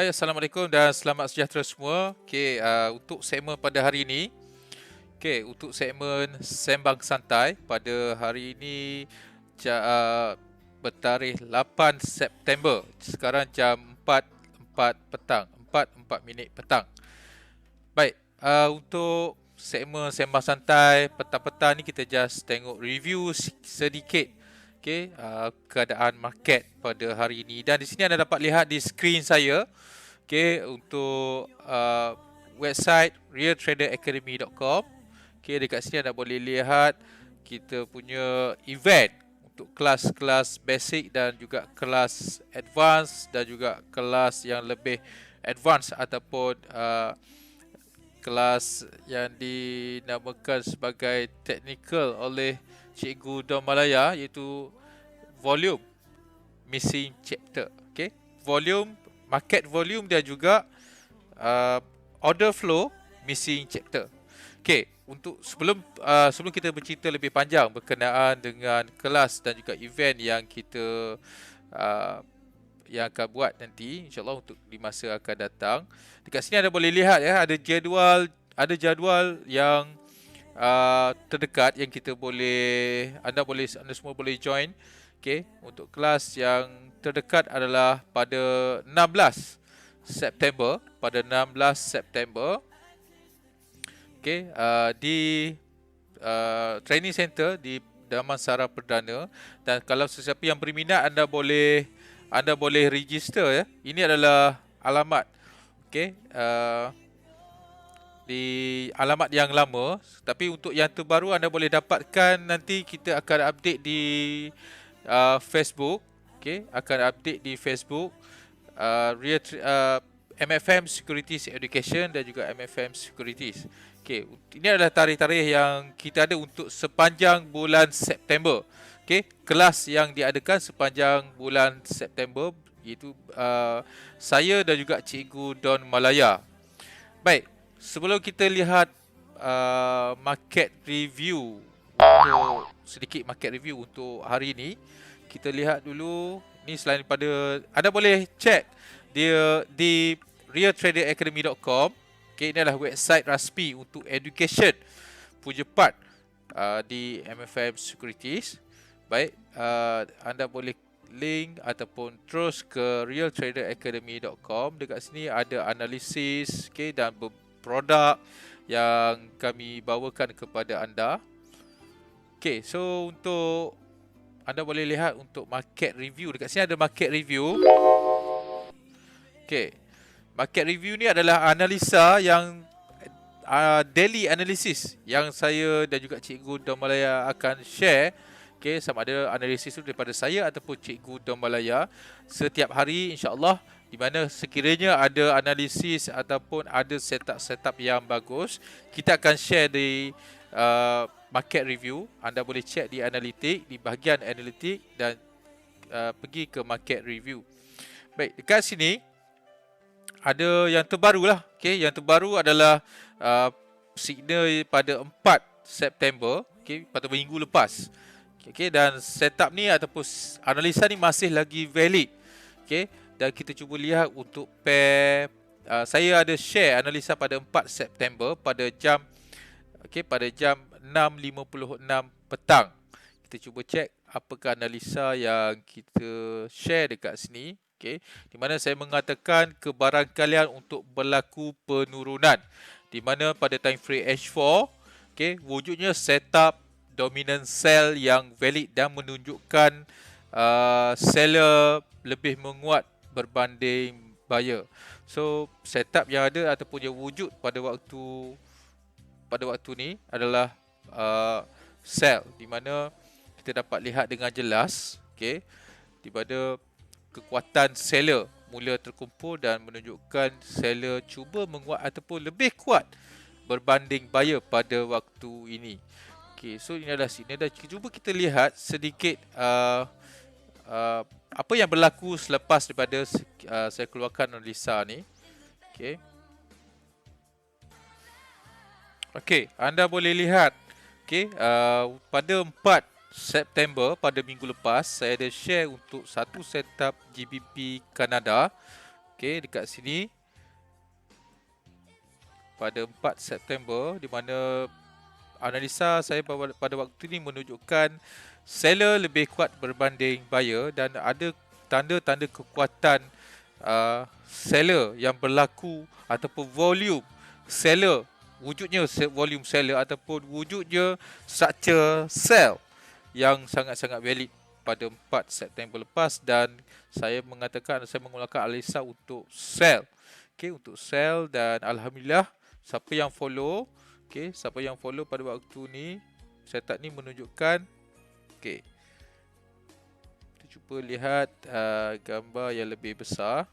Hai, Assalamualaikum dan selamat sejahtera semua. Untuk segmen pada hari ini, untuk segmen Sembang Santai pada hari ini bertarikh 8 September. Sekarang jam 4.04 petang, 4.04 minit petang. Baik, untuk segmen Sembang Santai petang-petang ni kita just tengok review sedikit keadaan market pada hari ini. Dan di sini anda dapat lihat di skrin saya untuk website realtraderacademy.com. Dekat sini anda boleh lihat kita punya event untuk kelas-kelas basic dan juga kelas advance dan juga kelas yang lebih advance ataupun kelas yang dinamakan sebagai technical oleh Cikgu Don Malaya, iaitu volume missing chapter. Volume, market volume dan juga order flow missing chapter. Untuk sebelum kita bercerita lebih panjang berkenaan dengan kelas dan juga event yang kita yang akan buat nanti, insyaAllah untuk di masa akan datang. Dekat sini anda boleh lihat ada jadual yang terdekat yang anda semua boleh join. Untuk kelas yang terdekat adalah pada 16 September, di training center di Damansara Perdana. Dan kalau sesiapa yang berminat, anda boleh register. Ini adalah alamat di alamat yang lama, tapi untuk yang terbaru anda boleh dapatkan nanti. Kita akan update di Facebook. Akan update di Facebook MFM Securities Education dan juga MFM Securities. Ini adalah tarikh-tarikh yang kita ada untuk sepanjang bulan September. Kelas yang diadakan sepanjang bulan September, iaitu saya dan juga Cikgu Don Malaya. Baik, sebelum kita lihat market review, sedikit market review untuk hari ini, kita lihat dulu ni. Selain daripada, anda boleh check dia di realtraderacademy.com. Ini adalah website rasmi untuk education punya part di MFM Securities. Baik, anda boleh link ataupun terus ke realtraderacademy.com. Dekat sini ada analisis dan produk yang kami bawakan kepada anda. So untuk anda boleh lihat untuk market review, dekat sini ada market review. Market review ni adalah analisa yang daily analysis yang saya dan juga Cikgu Don Malaya akan share. Sama ada analisis itu daripada saya ataupun Cikgu Don Malaya setiap hari, insya-Allah, di mana sekiranya ada analisis ataupun ada setup yang bagus, kita akan share di market review. Anda boleh check di analitik, di bahagian analitik, dan pergi ke market review. Baik, dekat sini ada yang terbaru lah. Yang terbaru adalah signal pada 4 September, pada minggu lepas. Dan setup ni ataupun analisa ni masih lagi valid. Dan kita cuba lihat untuk pair. Saya ada share analisa pada 4 September pada jam 6.56 petang. Kita cuba check apakah analisa yang kita share dekat sini. Di mana saya mengatakan kebarangkalian untuk berlaku penurunan, di mana pada time frame H4 wujudnya setup dominant sell yang valid dan menunjukkan seller lebih menguat berbanding buyer. So setup yang ada ataupun yang wujud pada waktu ni adalah sell, di mana kita dapat lihat dengan jelas di mana kekuatan seller mula terkumpul dan menunjukkan seller cuba menguat ataupun lebih kuat berbanding buyer pada waktu ini. So ini adalah signal. Dan cuba kita lihat sedikit apa yang berlaku selepas daripada saya keluarkan analisa ni. Anda boleh lihat pada 4 September, pada minggu lepas, saya ada share untuk satu setup GBP Kanada. Okey, dekat sini pada 4 September di mana analisa saya pada waktu ini menunjukkan seller lebih kuat berbanding buyer dan ada tanda-tanda kekuatan seller yang berlaku ataupun volume seller, wujudnya volume seller ataupun wujudnya structure sell yang sangat-sangat valid pada 4 September lepas, dan saya menggunakan analisa untuk sell. Okey, untuk sell, dan alhamdulillah siapa yang follow pada waktu ni, setup ni menunjukkan, okey, kita cuba lihat gambar yang lebih besar.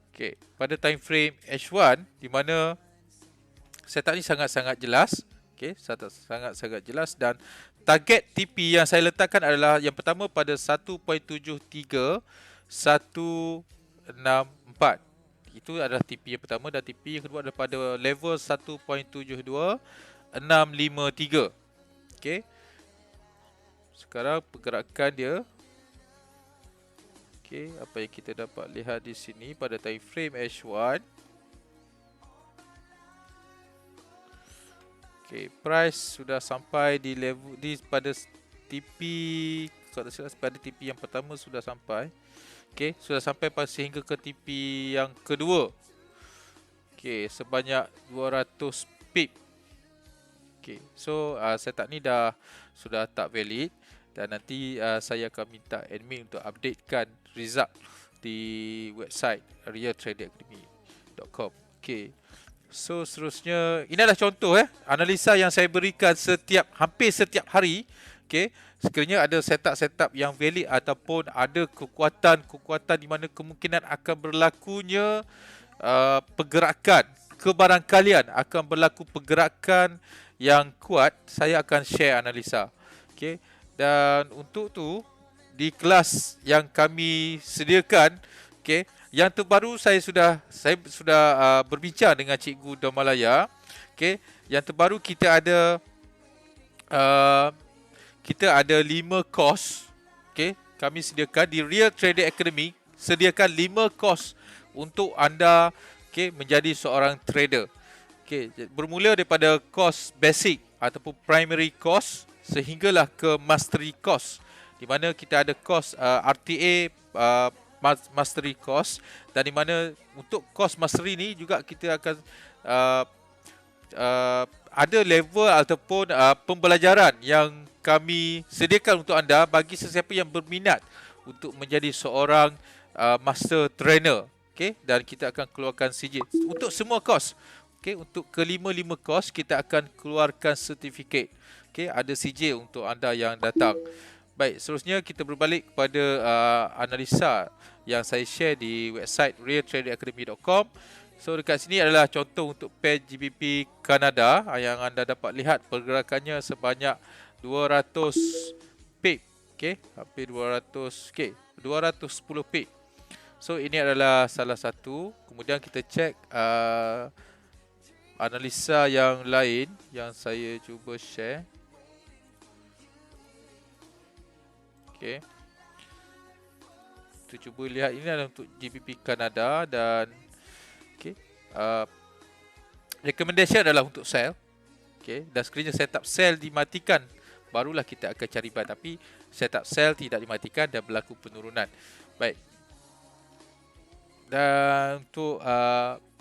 Okey, pada time frame H1 di mana setup ni sangat-sangat jelas. Okey, sangat-sangat jelas, dan target TP yang saya letakkan adalah yang pertama pada 1.73 164. Itu adalah TP yang pertama, dan TP yang kedua adalah pada level 1.72 653. Okey. Sekarang pergerakan dia. Okey, apa yang kita dapat lihat di sini pada time frame H1. Okey, price sudah sampai di level pada TP, kalau tidak salah pada TP yang pertama sudah sampai. Okey, sudah sampai sehingga ke TP yang kedua. Okey, sebanyak 200 pip. Okey, so setup ni sudah tak valid, dan nanti saya akan minta admin untuk updatekan result di website realtraderacademy.com. Okey. So seterusnya, ini adalah contoh analisa yang saya berikan hampir setiap hari. Okey, sekiranya ada setup yang valid ataupun ada kekuatan di mana kemungkinan akan berlakunya pergerakan, kebarangkalian akan berlaku pergerakan yang kuat, saya akan share analisa. Okey, dan untuk tu di kelas yang kami sediakan, okey, yang terbaru saya sudah berbincang dengan Cikgu Damalaya. Okey, yang terbaru kita ada 5 course. Okey, kami sediakan di Real Trader Academy, sediakan 5 course untuk anda menjadi seorang trader. Okey, bermula daripada course basic ataupun primary course sehinggalah ke mastery course, di mana kita ada course RTA mastery course, dan di mana untuk course mastery ni juga kita akan ada level ataupun pembelajaran yang kami sediakan untuk anda bagi sesiapa yang berminat untuk menjadi seorang master trainer. Okey, dan kita akan keluarkan sijil untuk semua course. Okey, untuk kelima-lima course kita akan keluarkan sertifikat. Okey, ada sijil untuk anda yang datang. Baik, seterusnya kita berbalik kepada analisa yang saya share di website realtraderacademy.com. So dekat sini adalah contoh untuk pair GBP Kanada yang anda dapat lihat pergerakannya sebanyak 200 pip. Okey, hampir 210 pip. So ini adalah salah satu. Kemudian kita cek analisa yang lain yang saya cuba share. Okey, kita cuba lihat, ini adalah untuk GBP Kanada, dan recommendation adalah untuk sell. Okey, dan sekiranya setup sell dimatikan, barulah kita akan cari buy, tapi setup sell tidak dimatikan dan berlaku penurunan. Baik, dan untuk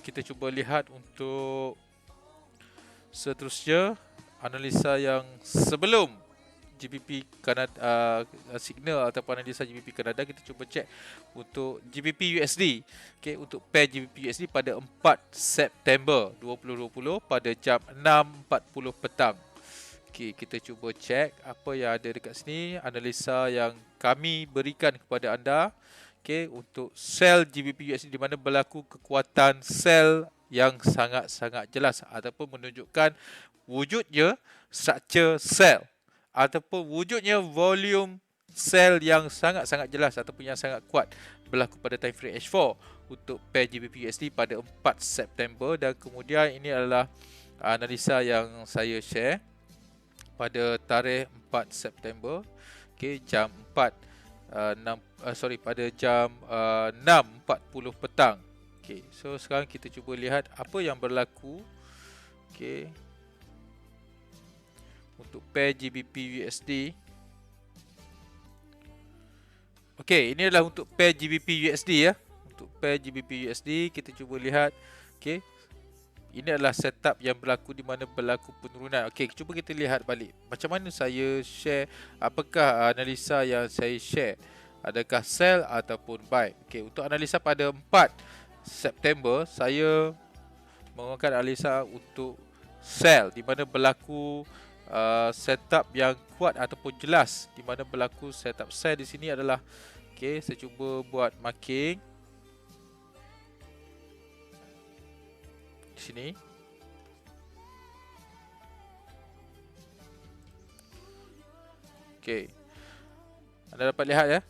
kita cuba lihat untuk seterusnya analisa yang sebelum GBP Kanada, signal ataupun analisa GBP Kanada, kita cuba cek untuk GBP USD. Okey, untuk pair GBP USD pada 4 September 2020 pada jam 6.40 petang. Okey, kita cuba cek apa yang ada dekat sini, analisa yang kami berikan kepada anda. Okey, untuk sell GBP USD di mana berlaku kekuatan sell yang sangat-sangat jelas ataupun menunjukkan wujudnya structure sell ataupun wujudnya volume sell yang sangat-sangat jelas ataupun yang sangat kuat berlaku pada time frame H4 untuk pair GBP USD pada 4 September. Dan kemudian ini adalah analisa yang saya share pada tarikh 4 September, okey, jam 4 pada jam 6.40 petang. Okey, so sekarang kita cuba lihat apa yang berlaku, okey, untuk pair GBP USD. Okey, ini adalah untuk pair GBP USD ya. Untuk pair GBP USD kita cuba lihat, okey. Ini adalah setup yang berlaku di mana berlaku penurunan. Okey, cuba kita lihat balik. Macam mana saya share, apakah analisa yang saya share? Adakah sell ataupun buy? Okey, untuk analisa pada 4 September, saya menggunakan analisa untuk sell di mana berlaku setup yang kuat ataupun jelas, di mana berlaku setup sell di sini adalah, okey, saya cuba buat marking di sini. Okey, anda dapat lihat ya,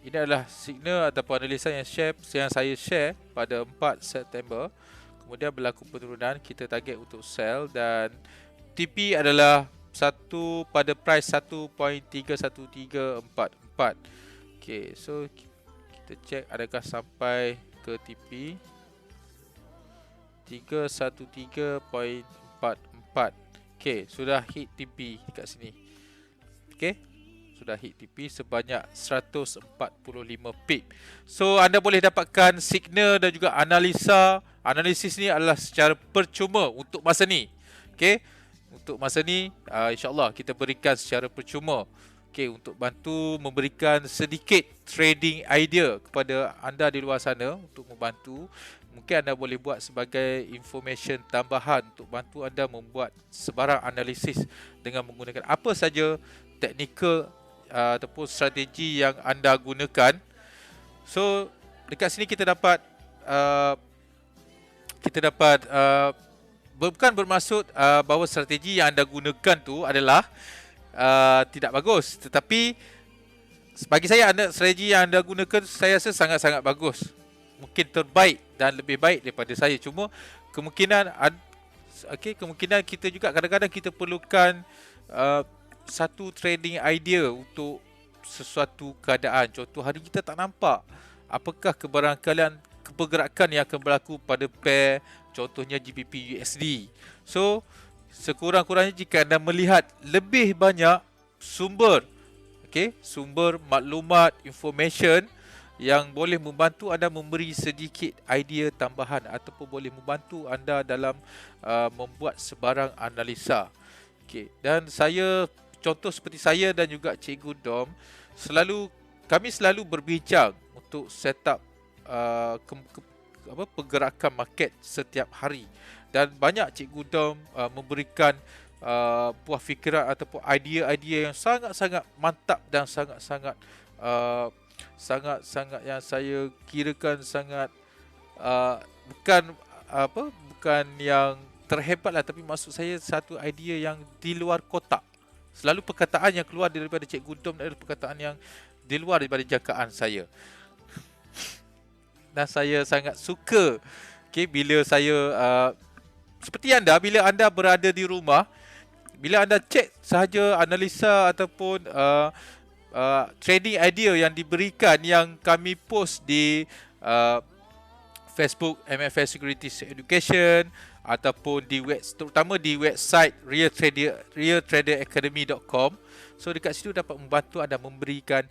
ini adalah signal ataupun analisa yang saya share pada 4 September. Kemudian berlaku penurunan, kita target untuk sell dan TP adalah satu pada price 1.31344. Okey, so kita check adakah sampai ke TP 313.44. Okey, sudah hit TP dekat sini. Okey, sudah hit TP sebanyak 145 pip. So anda boleh dapatkan signal dan juga analisis ni adalah secara percuma untuk masa ni. Okey, untuk masa ni insya-Allah kita berikan secara percuma. Okey, untuk bantu memberikan sedikit trading idea kepada anda di luar sana, untuk membantu. Mungkin anda boleh buat sebagai information tambahan untuk bantu anda membuat sebarang analisis dengan menggunakan apa saja teknikal ataupun strategi yang anda gunakan. So dekat sini kita dapat bukan bermaksud bahawa strategi yang anda gunakan tu adalah tidak bagus, tetapi bagi saya strategi yang anda gunakan saya rasa sangat-sangat bagus, mungkin terbaik dan lebih baik daripada saya. Cuma kemungkinan kita juga kadang-kadang kita perlukan satu trading idea untuk sesuatu keadaan. Contoh, hari kita tak nampak apakah pergerakan yang akan berlaku pada pair, contohnya GBP USD. So sekurang-kurangnya jika anda melihat lebih banyak sumber maklumat, information yang boleh membantu anda memberi sedikit idea tambahan ataupun boleh membantu anda dalam membuat sebarang analisa. Okey, dan contoh seperti saya dan juga Cikgu Dom, kami selalu berbincang untuk setup pergerakan market setiap hari. Dan banyak Cikgu Dom memberikan buah fikiran ataupun idea-idea yang sangat-sangat mantap dan sangat-sangat yang saya kirakan sangat bukan yang terhebat lah, tapi maksud saya satu idea yang di luar kotak. Selalu perkataan yang keluar daripada Cikgu Dom adalah perkataan yang di luar daripada jangkaan saya. Dan saya sangat suka bila saya seperti anda, bila anda berada di rumah, bila anda cek sahaja analisa ataupun trading idea yang diberikan, yang kami post di Facebook MFS Securities Education ataupun terutama di website realtraderacademy.com. So dekat situ dapat membantu anda memberikan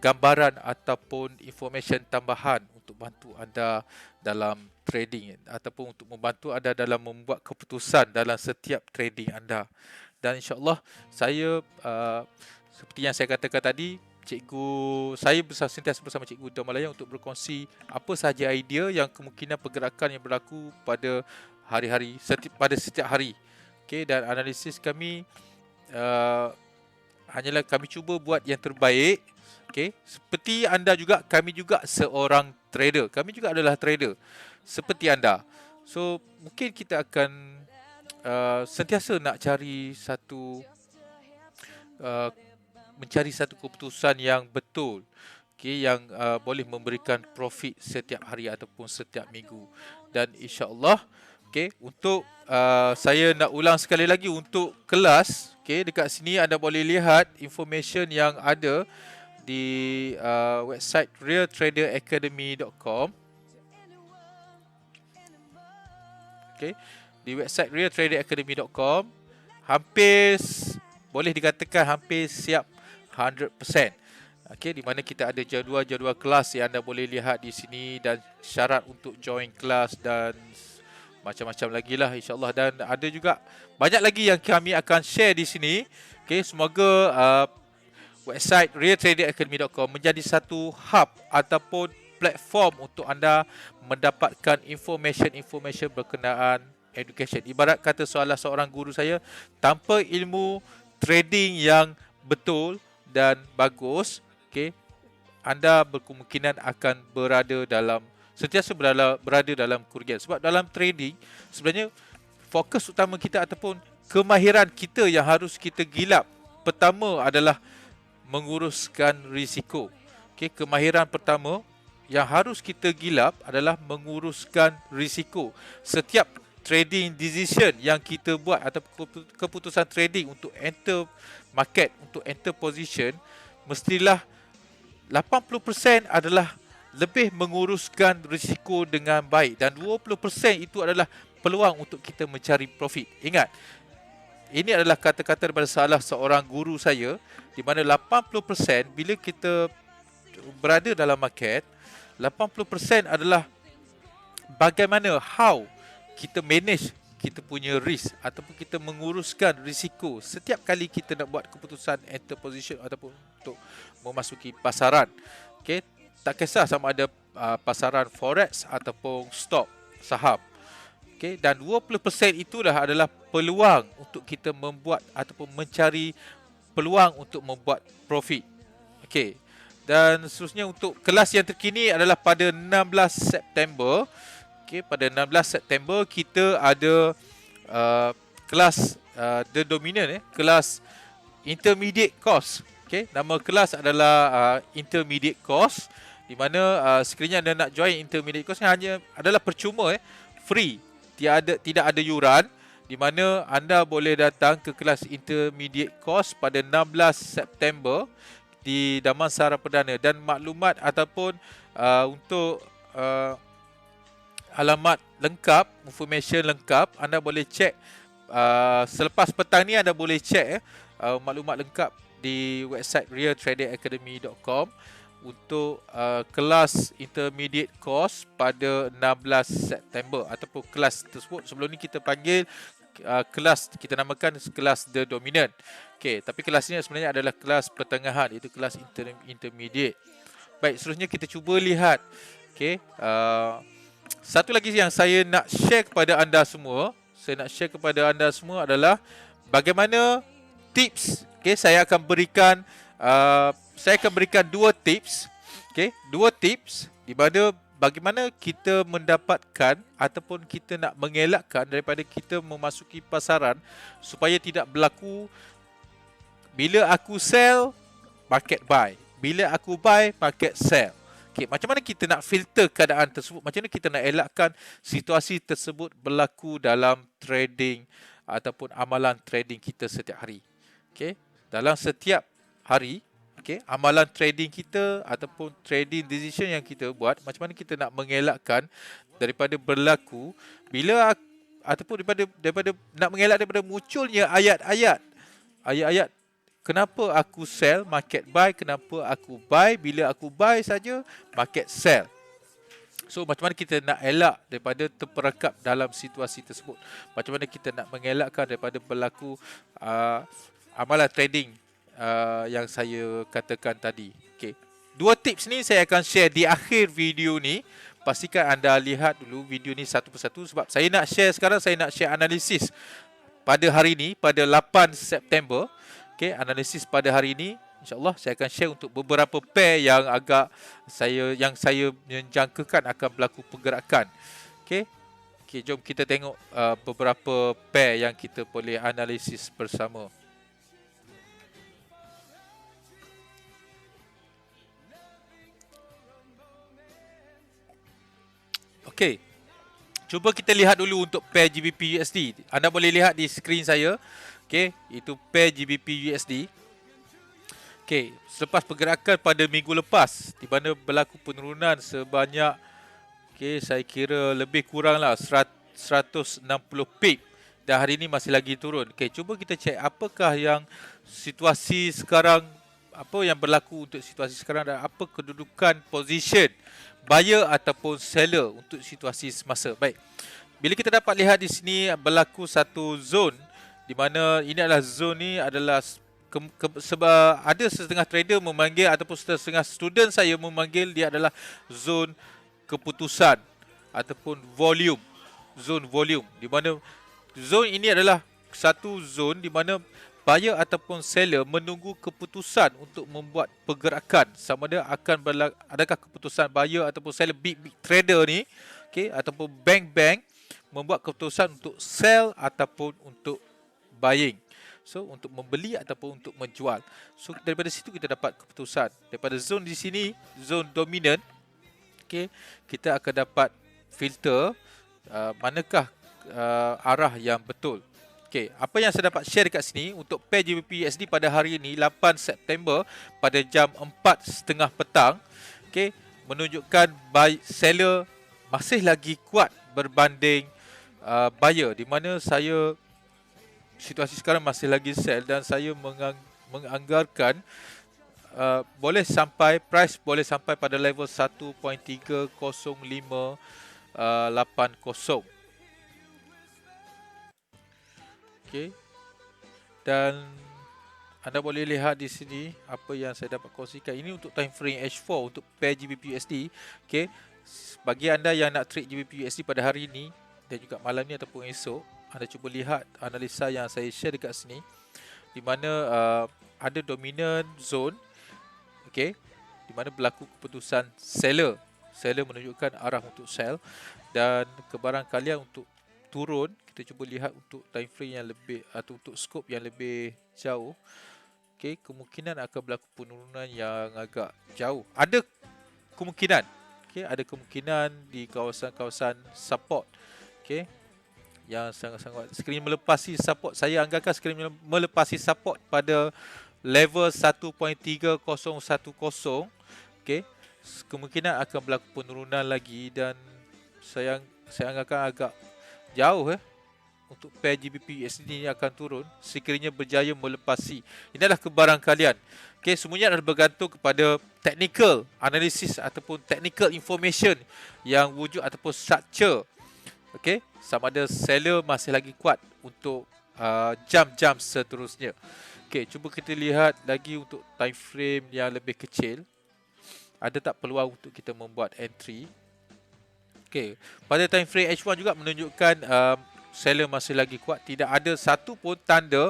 gambaran ataupun information tambahan untuk bantu anda dalam trading ataupun untuk membantu anda dalam membuat keputusan dalam setiap trading anda. Dan insya-Allah saya seperti yang saya katakan tadi, saya sentiasa bersama Cikgu Dom Malaya untuk berkongsi apa sahaja idea yang kemungkinan pergerakan yang berlaku pada hari-hari, pada setiap hari. Okey, dan analisis kami hanyalah kami cuba buat yang terbaik. Okey, seperti anda juga, kami juga seorang trader. Kami juga adalah trader seperti anda. So mungkin kita akan sentiasa nak mencari satu keputusan yang betul, yang boleh memberikan profit setiap hari ataupun setiap minggu. Dan insya-Allah Okay, untuk saya nak ulang sekali lagi untuk kelas. Okay, dekat sini anda boleh lihat information yang ada di website realtraderacademy.com. Okay, di website realtraderacademy.com hampir boleh dikatakan hampir siap 100%. Okay, di mana kita ada jadual-jadual kelas yang anda boleh lihat di sini dan syarat untuk join kelas dan macam-macam lagi lah insyaAllah. Dan ada juga banyak lagi yang kami akan share di sini. Okay, semoga website realtraderacademy.com menjadi satu hub ataupun platform untuk anda mendapatkan information berkenaan education. Ibarat kata seorang guru saya, tanpa ilmu trading yang betul dan bagus, okay, anda berkemungkinan akan sentiasa berada dalam kerugian. Sebab dalam trading sebenarnya fokus utama kita ataupun kemahiran kita yang harus kita gilap pertama adalah menguruskan risiko. Okay, kemahiran pertama yang harus kita gilap adalah menguruskan risiko. Setiap trading decision yang kita buat atau keputusan trading untuk enter market, untuk enter position, mestilah 80% adalah lebih menguruskan risiko dengan baik dan 20% itu adalah peluang untuk kita mencari profit. Ingat, ini adalah kata-kata daripada salah seorang guru saya, di mana 80% bila kita berada dalam market, 80% adalah bagaimana kita manage kita punya risk ataupun kita menguruskan risiko setiap kali kita nak buat keputusan enter position ataupun untuk memasuki pasaran. Okay, tak kisah sama ada pasaran forex ataupun stock saham. Okay, dan 20% itulah adalah peluang untuk kita membuat ataupun mencari peluang untuk membuat profit. Okay, dan seterusnya untuk kelas yang terkini adalah pada 16 September. Okay, pada 16 September kita ada kelas The Dominant, kelas Intermediate Course. Okay, nama kelas adalah Intermediate Course, di mana sekiranya anda nak join Intermediate Course hanya adalah percuma, free, tidak ada yuran, di mana anda boleh datang ke kelas Intermediate Course pada 16 September di Damansara Perdana. Dan maklumat ataupun untuk alamat lengkap, information lengkap, anda boleh cek selepas petang ni. Anda boleh cek maklumat lengkap di website realtraderacademy.com untuk kelas intermediate course pada 16 September ataupun kelas tersebut. Sebelum ni kita panggil kelas, kita namakan kelas The Dominant. Okay, tapi kelas ini sebenarnya adalah kelas pertengahan, iaitu kelas intermediate. Baik, seterusnya kita cuba lihat. Okay, satu lagi yang saya nak share kepada anda semua, adalah bagaimana tips. Okay, saya akan berikan dua tips. Okay, dua tips di mana bagaimana kita mendapatkan ataupun kita nak mengelakkan daripada kita memasuki pasaran supaya tidak berlaku bila aku sell, market buy, bila aku buy, market sell. Okay, macam mana kita nak filter keadaan tersebut? Macam mana kita nak elakkan situasi tersebut berlaku dalam trading ataupun amalan trading kita setiap hari? Okay, dalam setiap hari, okay, amalan trading kita ataupun trading decision yang kita buat, macam mana kita nak mengelakkan daripada berlaku bila ataupun daripada nak mengelak daripada munculnya ayat-ayat kenapa aku sell, market buy, kenapa aku buy, bila aku buy saja, market sell. So, macam mana kita nak elak daripada terperangkap dalam situasi tersebut? Macam mana kita nak mengelakkan daripada berlaku amalan trading yang saya katakan tadi. Okay, dua tips ni saya akan share di akhir video ni. Pastikan anda lihat dulu video ni satu persatu, sebab saya nak share sekarang, saya nak share analisis pada hari ni, pada 8 September. Okay, analisis pada hari ini, insyaAllah saya akan share untuk beberapa pair yang saya menjangkakan akan berlaku pergerakan. Okay, jom kita tengok beberapa pair yang kita boleh analisis bersama. Okay, Cuba kita lihat dulu untuk pair GBP USD. Anda boleh lihat di skrin saya. Okey, itu pair GBP USD. Okey, selepas pergerakan pada minggu lepas di mana berlaku penurunan sebanyak saya kira lebih kuranglah 160 pip dan hari ini masih lagi turun. Okey, cuba kita cek apakah yang situasi sekarang, apa yang berlaku untuk situasi sekarang dan apa kedudukan position buyer ataupun seller untuk situasi semasa. Baik. Bila kita dapat lihat di sini berlaku satu zone di mana ini adalah zone ni adalah sebab ada setengah trader memanggil ataupun setengah student saya memanggil dia adalah zone keputusan ataupun volume, zone volume, di mana zone ini adalah satu zone di mana buyer ataupun seller menunggu keputusan untuk membuat pergerakan, sama ada adakah keputusan buyer ataupun seller big trader ni, ataupun bank membuat keputusan untuk sell ataupun untuk buying. So untuk membeli ataupun untuk menjual. So daripada situ kita dapat keputusan. Daripada zone di sini, zone dominant, kita akan dapat filter manakah arah yang betul. Apa yang saya dapat share dekat sini untuk pair GBP USD pada hari ini 8 September pada jam 4.30 petang, menunjukkan seller masih lagi kuat berbanding buyer, di mana saya situasi sekarang masih lagi sell dan saya menganggarkan price boleh sampai pada level 1.30580. Dan anda boleh lihat di sini apa yang saya dapat kongsikan. Ini untuk time frame H4 untuk pair GBP USD. Bagi anda yang nak trade GBP USD pada hari ini dan juga malam ni ataupun esok, anda cuba lihat analisa yang saya share dekat sini, di mana ada dominant zone, di mana berlaku keputusan seller menunjukkan arah untuk sell, dan kebarangkalian untuk turun, kita cuba lihat untuk time frame yang lebih atau untuk scope yang lebih jauh. Kemungkinan akan berlaku penurunan yang agak jauh. Ada kemungkinan, ada kemungkinan di kawasan-kawasan support, yang sangat-sangat sekiranya melepasi support. Saya anggarkan sekiranya melepasi support pada level 1.3010, kemungkinan akan berlaku penurunan lagi, dan saya anggarkan agak jauh untuk pair GBP USD ini akan turun sekiranya berjaya melepasi. Ini adalah kebarangkalian. Semuanya adalah bergantung kepada technical analysis ataupun technical information yang wujud ataupun structure. Sama ada seller masih lagi kuat untuk jam-jam seterusnya. Cuba kita lihat lagi untuk time frame yang lebih kecil. Ada tak peluang untuk kita membuat entry? Pada time frame H1 juga menunjukkan seller masih lagi kuat. Tidak ada satu pun tanda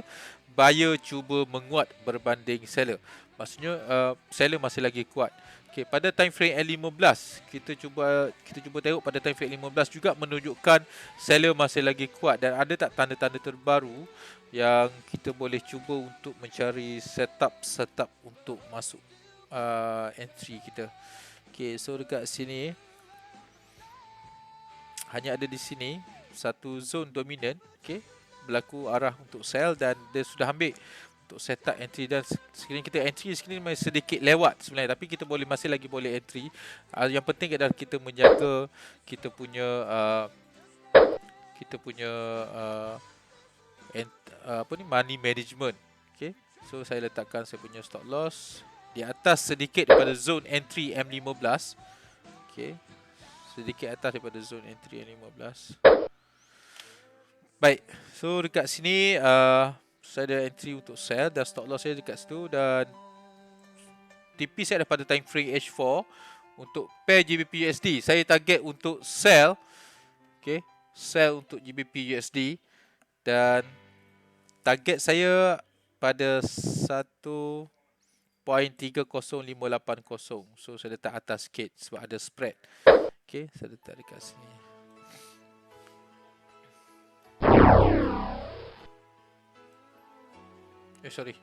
buyer cuba menguat berbanding seller. Maksudnya seller masih lagi kuat. Pada time frame L15, kita cuba tengok pada time frame L15 juga menunjukkan seller masih lagi kuat, dan ada tak tanda-tanda terbaru yang kita boleh cuba untuk mencari setup untuk masuk entry kita. So dekat sini hanya ada di sini satu zone dominant, berlaku arah untuk sell, dan dia sudah ambil untuk setup entry, dan sekiranya kita entry sekiranya masih sedikit lewat sebenarnya, tapi kita masih lagi boleh entry. Yang penting adalah kita menjaga kita punya money management. So saya letakkan saya punya stop loss di atas sedikit daripada zone entry M15. Sedikit atas daripada zone entry M15. Baik, so dekat sini saya ada entry untuk sell dan stop loss saya dekat situ, dan TP saya ada pada time frame H4. Untuk pair GBP USD saya target untuk sell, sell untuk GBP USD, dan target saya pada 1.30580. So saya letak atas sikit sebab ada spread. Saya letak dekat sini. Sorry.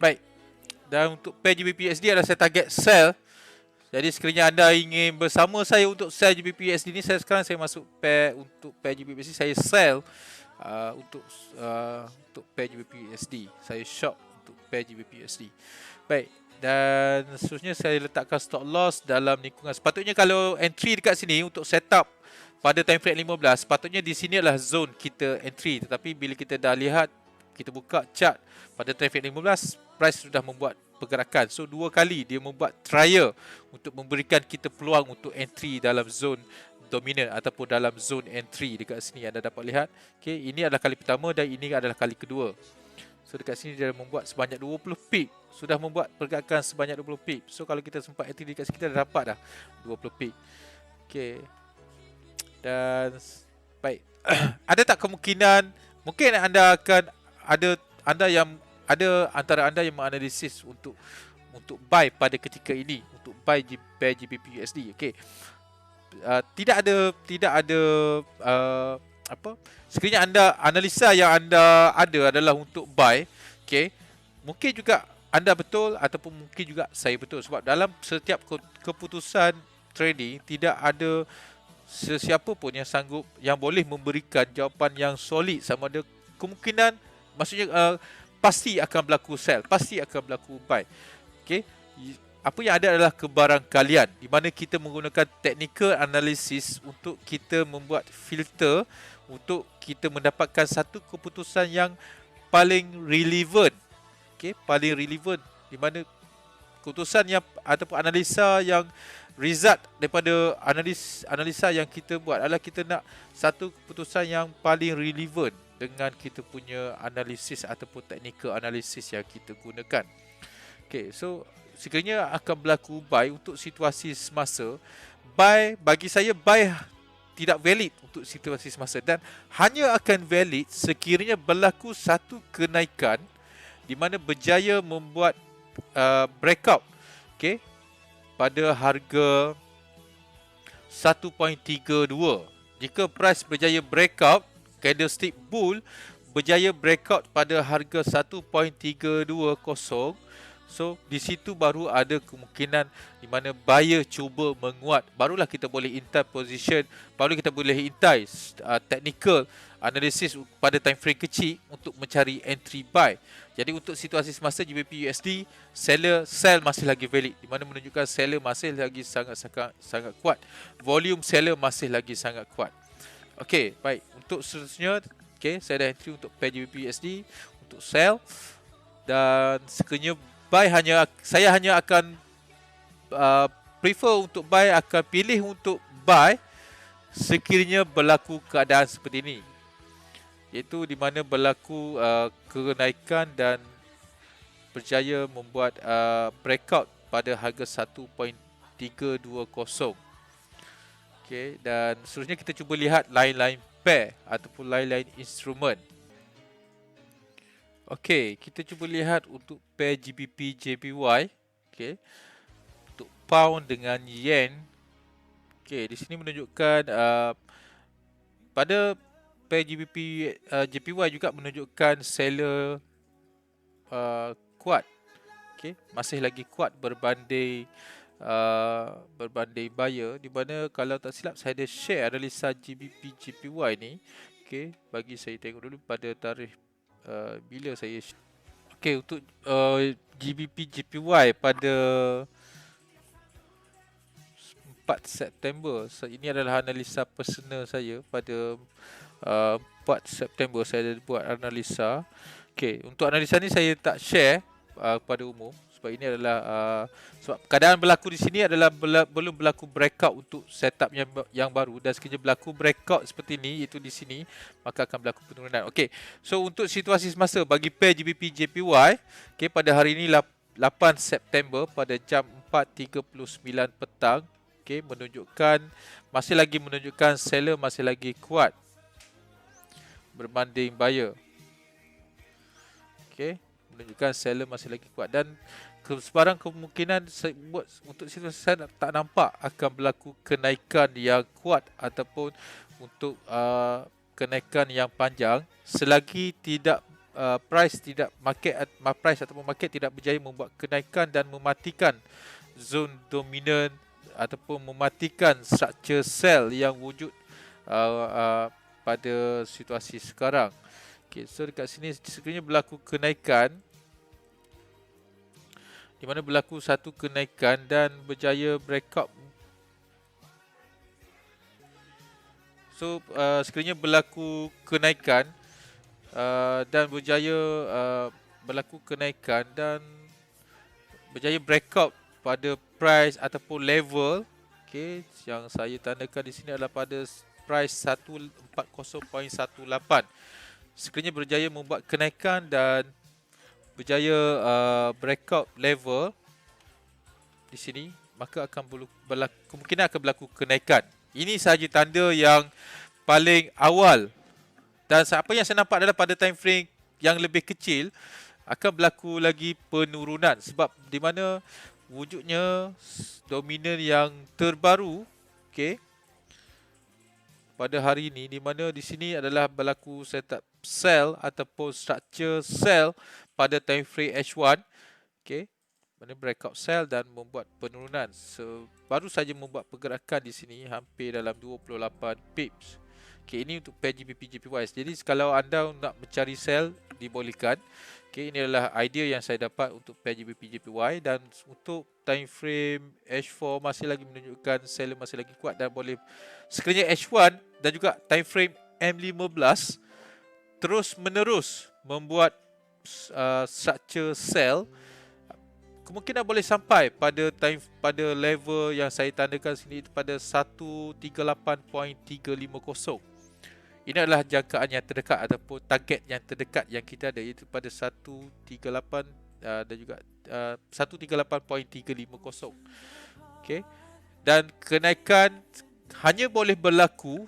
Baik. Dan untuk pair GBP/USD adalah saya target sell. Jadi sekiranya anda ingin bersama saya untuk sell GBP/USD ni, saya sekarang masuk pair untuk pair GBP/USD, saya sell untuk pair GBP/USD. Saya short untuk pair GBP/USD. Baik. Dan seterusnya saya letakkan stop loss dalam lingkungan. Sepatutnya kalau entry dekat sini untuk setup pada time frame 15, sepatutnya di sini adalah zone kita entry. Tetapi bila kita dah lihat, kita buka chart pada time frame 15, price sudah membuat pergerakan. So dua kali dia membuat trial untuk memberikan kita peluang untuk entry dalam zone dominant ataupun dalam zone entry. Dekat sini anda dapat lihat. Okay, ini adalah kali pertama dan ini adalah kali kedua. So dekat sini dia membuat sebanyak 20 pip. Sudah membuat pergerakan sebanyak 20 pip. So kalau kita sempat entry dekat sini, kita dah dapat dah 20 pip. Okay. Dan baik. Ada tak kemungkinan mungkin anda akan ada antara anda yang menganalisis untuk buy pada ketika ini, untuk buy pair GBP/USD. Okey. Tidak ada sekiranya anda analisa yang anda ada adalah untuk buy, okey. Mungkin juga anda betul ataupun mungkin juga saya betul, sebab dalam setiap keputusan trading tidak ada sesiapa pun yang boleh memberikan jawapan yang solid sama ada kemungkinan, maksudnya pasti akan berlaku sell, pasti akan berlaku buy. Okey. Apa yang ada adalah kebarangkalian, di mana kita menggunakan technical analysis untuk kita membuat filter untuk kita mendapatkan satu keputusan yang paling relevan. Okey, paling relevan, di mana keputusan yang ataupun analisa yang result daripada analisa yang kita buat adalah kita nak satu keputusan yang paling relevan dengan kita punya analisis ataupun technical analysis yang kita gunakan. Okay, so sekiranya akan berlaku buy untuk situasi semasa, buy bagi saya buy tidak valid untuk situasi semasa dan hanya akan valid sekiranya berlaku satu kenaikan di mana berjaya membuat breakout, okay, pada harga 1.32. Jika price berjaya breakout, candlestick bull berjaya breakout pada harga 1.320, so di situ baru ada kemungkinan di mana buyer cuba menguat, barulah kita boleh intai position, baru kita boleh intai technical analysis pada time frame kecil untuk mencari entry buy. Jadi untuk situasi semasa GBP/USD, sell masih lagi valid, di mana menunjukkan seller masih lagi sangat kuat, volume seller masih lagi sangat kuat. Okey, baik. Untuk seterusnya, okey, saya dah entry untuk pair GBP/USD untuk sell, dan sekiranya buy saya hanya akan prefer untuk buy, akan pilih untuk buy sekiranya berlaku keadaan seperti ini, iaitu di mana berlaku kenaikan dan berjaya membuat breakout pada harga 1.320. Okay, dan seterusnya kita cuba lihat lain-lain pair ataupun lain-lain instrumen. Okey, kita cuba lihat untuk pair GBP/JPY. Okey. Untuk pound dengan yen. Okey, di sini menunjukkan pada pair JPY juga menunjukkan seller kuat. Okey, masih lagi kuat berbanding buyer, di mana kalau tak silap saya ada share analisa GBP/JPY ni. Okey, bagi saya tengok dulu pada tarikh bila saya okey, untuk GBP/JPY pada 4 September. So, ini adalah analisa personal saya pada 4 September saya ada buat analisa. Okey, untuk analisa ni saya tak share pada umum sebab ini adalah sebab keadaan berlaku di sini adalah belum berlaku breakout untuk setup yang baru, dan sekiranya berlaku breakout seperti ini, iaitu di sini, maka akan berlaku penurunan. Okey, so untuk situasi semasa bagi pair GBP/JPY, okey, pada hari ini 8 September pada jam 4.39 petang, okey, masih lagi menunjukkan seller masih lagi kuat berbanding buyer. Okey, menunjukkan seller masih lagi kuat, dan sebarang kemungkinan untuk situasi saya tak nampak akan berlaku kenaikan yang kuat ataupun untuk kenaikan yang panjang selagi tidak price ataupun market tidak berjaya membuat kenaikan dan mematikan zone dominan ataupun mematikan structure sell yang wujud pada situasi sekarang. Okay, so dekat sini sekiranya berlaku kenaikan, di mana berlaku satu kenaikan dan berjaya breakout. So sekiranya berlaku kenaikan dan berjaya breakout pada price ataupun level, okay, yang saya tandakan di sini adalah pada price 140.18. Sekiranya berjaya membuat kenaikan dan berjaya breakout level di sini, maka akan kemungkinan akan berlaku kenaikan. Ini sahaja tanda yang paling awal. Dan apa yang saya nampak adalah pada time frame yang lebih kecil akan berlaku lagi penurunan, sebab di mana wujudnya dominan yang terbaru, okey, pada hari ini, di mana di sini adalah berlaku setup sell ataupun structure sell pada time frame H1, okey, mana breakout sell dan membuat penurunan. So, baru saja membuat pergerakan di sini hampir dalam 28 pips. Okay, ini untuk pair GBP JPY. Jadi kalau anda nak mencari sell, dibolehkan. Okay, ini adalah idea yang saya dapat untuk pair GBP JPY, dan untuk time frame H4 masih lagi menunjukkan seller masih lagi kuat dan boleh sekiranya H1 dan juga time frame M15 terus menerus membuat structure sell, kemungkinan boleh sampai pada level yang saya tandakan sini pada 138.350. Ini adalah jangkaan yang terdekat ataupun target yang terdekat yang kita ada, iaitu pada 138 dan juga 138.350. Okey. Dan kenaikan hanya boleh berlaku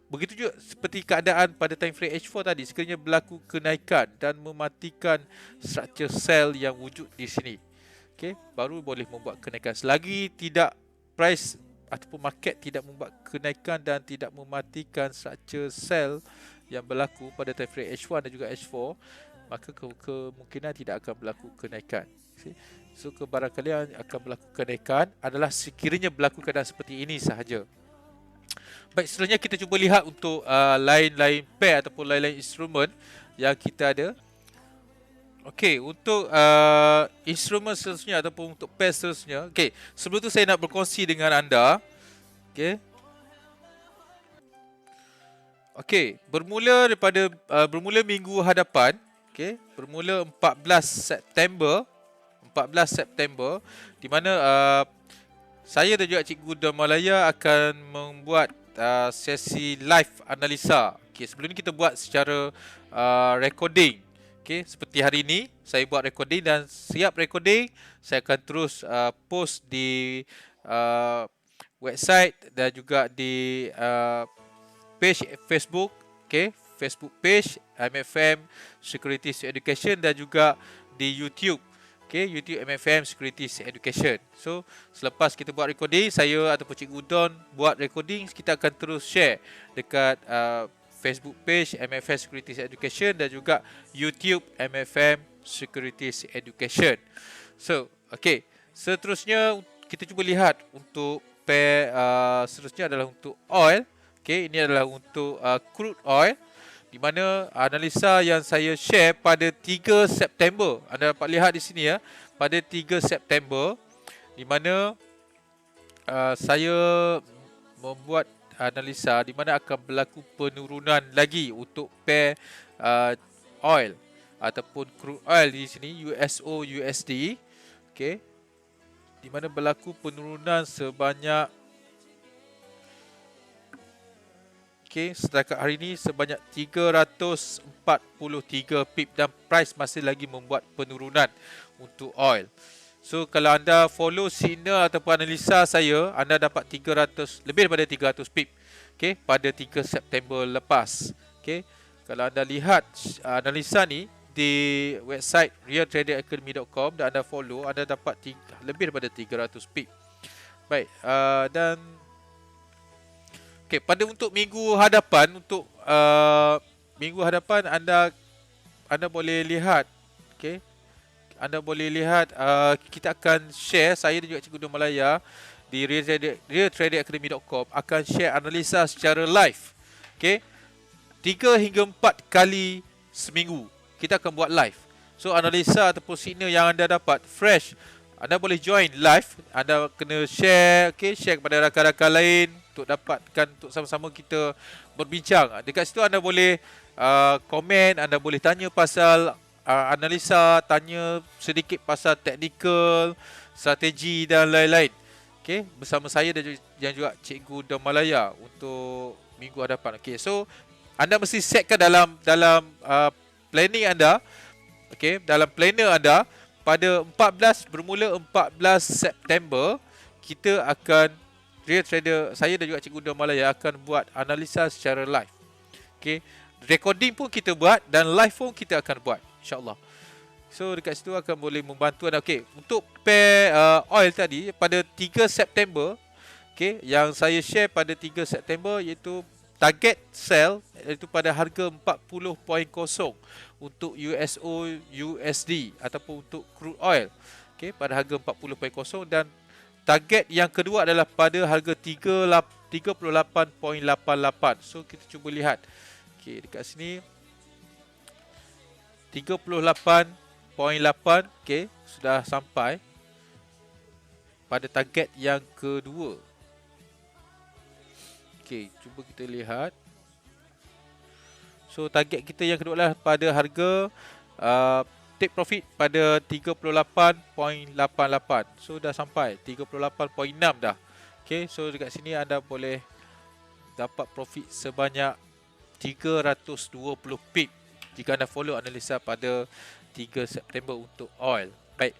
begitu juga seperti keadaan pada time frame H4 tadi, sekiranya berlaku kenaikan dan mematikan structure sell yang wujud di sini. Okey, baru boleh membuat kenaikan. Selagi tidak price ataupun market tidak membuat kenaikan dan tidak mematikan structure sell yang berlaku pada time frame H1 dan juga H4, maka kemungkinan tidak akan berlaku kenaikan. So kebarangkalian akan berlaku kenaikan adalah sekiranya berlaku keadaan seperti ini sahaja. Baik, seterusnya kita cuba lihat untuk lain-lain pair ataupun lain-lain instrumen yang kita ada. Okey, untuk instrumen seterusnya ataupun untuk pair seterusnya. Okey, sebelum tu saya nak berkongsi dengan anda. Okey. Okey, bermula minggu hadapan, okey, bermula 14 September di mana saya dan juga Cikgu Don Malaya akan membuat sesi live analisa. Okey, sebelum ni kita buat secara recording. Okay, seperti hari ini saya buat recording, dan siap recording saya akan terus post di website dan juga di page Facebook, okay, Facebook page MFM Securities Education, dan juga di YouTube, okay, YouTube MFM Securities Education. So selepas kita buat recording, saya ataupun Cikgu Don buat recording, kita akan terus share dekat Facebook page MFM Securities Education dan juga YouTube MFM Securities Education. So, okay, seterusnya kita cuba lihat untuk pair seterusnya adalah untuk oil. Okay, ini adalah untuk crude oil, di mana analisa yang saya share pada 3 September. Anda dapat lihat di sini ya, pada 3 September, di mana saya membuat analisa di mana akan berlaku penurunan lagi untuk pair oil ataupun crude oil di sini, USO USD, okey, di mana berlaku penurunan sebanyak, okey, setakat hari ini sebanyak 343 pip, dan price masih lagi membuat penurunan untuk oil. So kalau anda follow signal ataupun analisa saya, anda dapat lebih daripada 300 pip, okay, pada 3 September lepas. Okay, kalau anda lihat analisa ni di website realtradingacademy.com dan anda follow, anda dapat lebih daripada 300 pip. Baik, dan okay, pada untuk minggu hadapan, anda anda boleh lihat, okey, anda boleh lihat kita akan share, saya dan juga Cikgu Nur Malaya di realtradingacademy.com akan share analisa secara live. Okey. 3 hingga 4 kali seminggu kita akan buat live. So analisa ataupun signal yang anda dapat fresh, anda boleh join live, anda kena share, okey, share kepada rakan-rakan lain untuk dapatkan, untuk sama-sama kita berbincang. Dekat situ anda boleh komen, anda boleh tanya pasal analisa, tanya sedikit pasal teknikal, strategi dan lain-lain. Okey, bersama saya dan juga Cikgu Nur Malaya untuk minggu hadapan. Okey, so anda mesti setkan dalam planning anda, okey, dalam planner anda pada 14 bermula 14 September kita akan Real Trader, saya dan juga Cikgu Nur Malaya akan buat analisa secara live. Okey, recording pun kita buat dan live pun kita akan buat, insya-Allah. So dekat situ akan boleh membantu anda. Okey, untuk pair oil tadi pada 3 September, okey, yang saya share pada 3 September iaitu target sell iaitu pada harga 40.0 untuk USO USD ataupun untuk crude oil. Okey, pada harga 40.0, dan target yang kedua adalah pada harga 38.88. So kita cuba lihat. Okey, dekat sini 38.8, okey, sudah sampai pada target yang kedua. Okey, cuba kita lihat. So target kita yang kedua adalah pada harga take profit pada 38.88. So dah sampai 38.6 dah. Okey, so dekat sini anda boleh dapat profit sebanyak 320 pip jika anda follow analisa pada 3 September untuk oil. Baik.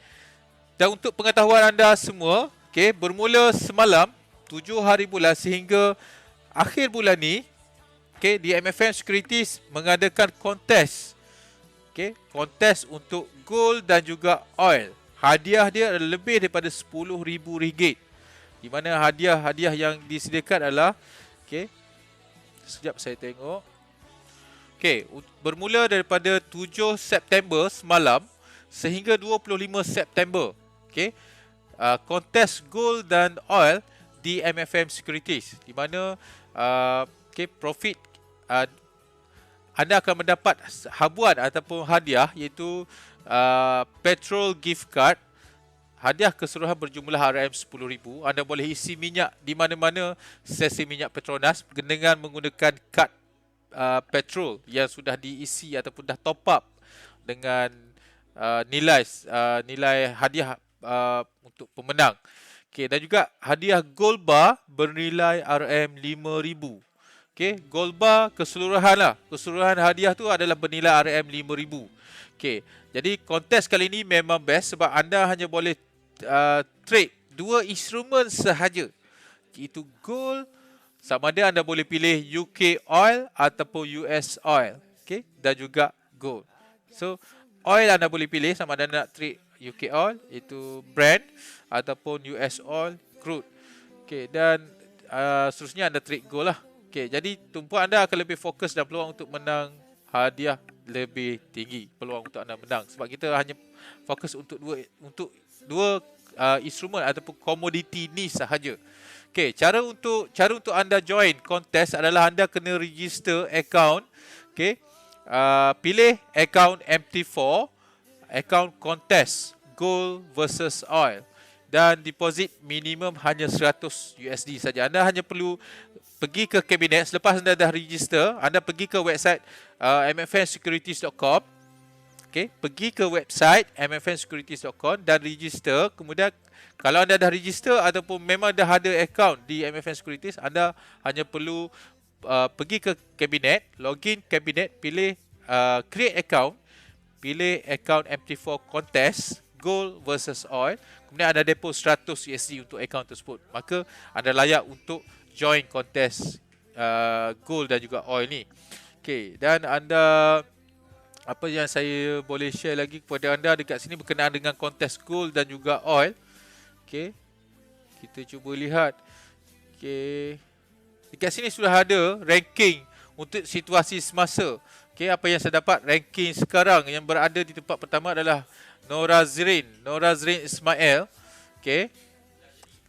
Dan untuk pengetahuan anda semua, okey, bermula semalam 7 hari bulan sehingga akhir bulan ni, okey, di MFM Securities mengadakan kontes. Okey, kontes untuk gold dan juga oil. Hadiah dia adalah lebih daripada RM10,000. Di mana hadiah-hadiah yang disediakan adalah, okey, sekejap saya tengok. Okey, bermula daripada 7 September semalam sehingga 25 September. Okey, kontes gold dan oil di MFM Securities, di mana okey, profit anda akan mendapat habuan ataupun hadiah iaitu petrol gift card. Hadiah keseluruhan berjumlah RM10,000. Anda boleh isi minyak di mana-mana stesen minyak Petronas dengan menggunakan kad petrol yang sudah diisi ataupun dah top up dengan nilai hadiah untuk pemenang. Okey, dan juga hadiah gold bar bernilai RM5,000. Okey, gold bar keseluruhan lah. Keseluruhan hadiah tu adalah bernilai RM5,000. Okey, jadi kontes kali ini memang best sebab anda hanya boleh trade 2 instrumen sahaja. Iaitu gold, sama ada anda boleh pilih UK oil ataupun US oil. Okey, dan juga gold. So, oil anda boleh pilih sama ada nak trade UK oil iaitu Brent ataupun US oil crude. Okey, dan seterusnya anda trade gold lah. Okey, jadi tumpuan anda akan lebih fokus dan peluang untuk menang hadiah lebih tinggi, peluang untuk anda menang sebab kita hanya fokus untuk dua instrumen ataupun komoditi ni sahaja. Okey, cara untuk anda join kontes adalah anda kena register account. Okey, pilih account MT4, account kontes gold versus oil, dan deposit minimum hanya $100 saja. Anda hanya perlu pergi ke kabinet selepas anda dah register, anda pergi ke website mfnsecurities.com. Okey, pergi ke website mfnsecurities.com dan register. Kemudian kalau anda dah register ataupun memang dah ada account di MFN Securities, anda hanya perlu pergi ke kabinet, login kabinet, pilih create account, pilih account MT4 contest gold versus oil, kemudian anda deposit $100 untuk account tersebut, maka anda layak untuk join kontes gold dan juga oil ni. Okey, dan anda, apa yang saya boleh share lagi kepada anda dekat sini berkenaan dengan kontes gold dan juga oil. Okey, kita cuba lihat. Okey, dekat sini sudah ada ranking untuk situasi semasa. Okay, apa yang saya dapat ranking sekarang yang berada di tempat pertama adalah Norazrin Ismail. Okay,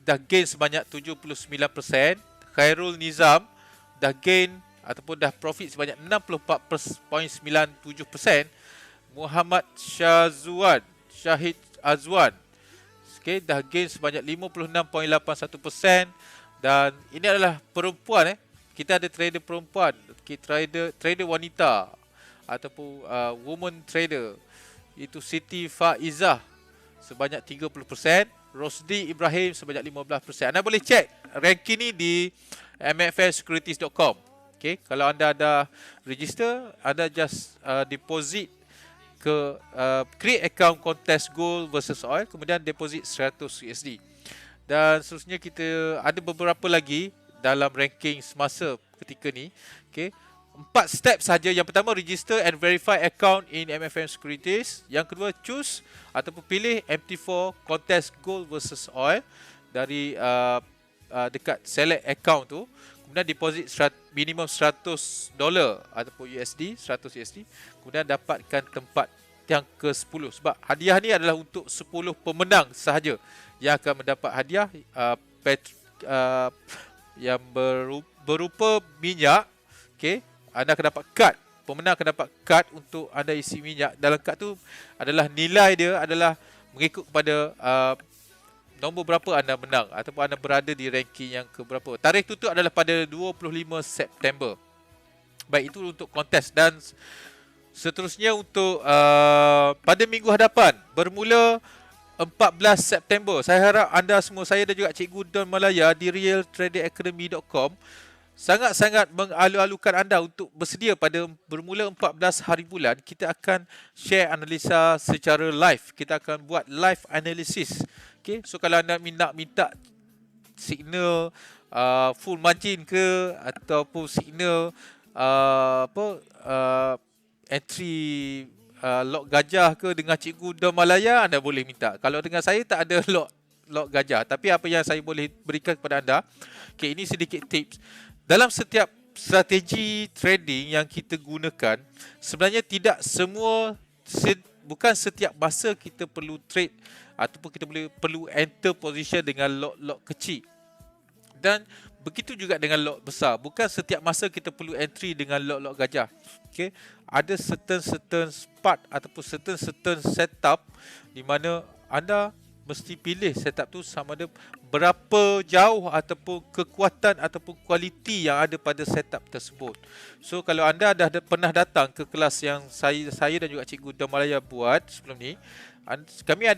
dah gain sebanyak 79%. Khairul Nizam dah gain ataupun dah profit sebanyak 64.97%. Muhammad Syahid Azwan, okay, dah gain sebanyak 56.81%. Dan ini adalah perempuan. Kita ada trader perempuan, okay, trader wanita ataupun woman trader. Itu Siti Faizah sebanyak 30%. Rosdi Ibrahim sebanyak 15%. Anda boleh cek ranking ni di mfsecurities.com. Okay, kalau anda ada register, anda just deposit ke create account contest gold versus oil, kemudian deposit 100 USD. Dan seterusnya kita ada beberapa lagi dalam ranking semasa ketika ni. Okay, 4 step saja. Yang pertama, register and verify account in MFM Securities. Yang kedua, choose ataupun pilih MT4 contest gold versus oil dari dekat select account tu. Kemudian deposit minimum $100 ataupun USD, 100 USD. Kemudian dapatkan tempat yang ke-10. Sebab hadiah ni adalah untuk 10 pemenang sahaja yang akan mendapat hadiah yang berupa minyak. Okay, anda akan dapat kad. Pemenang akan dapat kad untuk anda isi minyak. Dalam kad tu adalah nilai dia adalah mengikut kepada nombor berapa anda menang ataupun anda berada di ranking yang ke berapa. Tarikh tutup adalah pada 25 September. Baik, itu untuk kontes. Dan seterusnya untuk pada minggu hadapan bermula 14 September. Saya harap anda semua, saya dan juga Cikgu Don Malaya di realtradingacademy.com sangat-sangat mengalu-alukan anda untuk bersedia pada bermula 14 hari bulan. Kita akan share analisa secara live. Kita akan buat live analysis. Okay, so kalau anda minta signal full margin ke ataupun signal entry lot gajah ke dengan Cikgu Don Malaya, anda boleh minta. Kalau dengan saya tak ada lot gajah, tapi apa yang saya boleh berikan kepada anda, okay, ini sedikit tips. Dalam setiap strategi trading yang kita gunakan, sebenarnya tidak semua, bukan setiap masa kita perlu trade ataupun kita perlu enter position dengan lot kecil. Dan begitu juga dengan lot besar. Bukan setiap masa kita perlu entry dengan lot gajah. Okay? Ada certain part ataupun certain setup di mana anda mesti pilih setup tu sama ada berapa jauh ataupun kekuatan ataupun kualiti yang ada pada setup tersebut. So kalau anda dah pernah datang ke kelas yang saya dan juga Cikgu Don Malaya buat sebelum ni, kami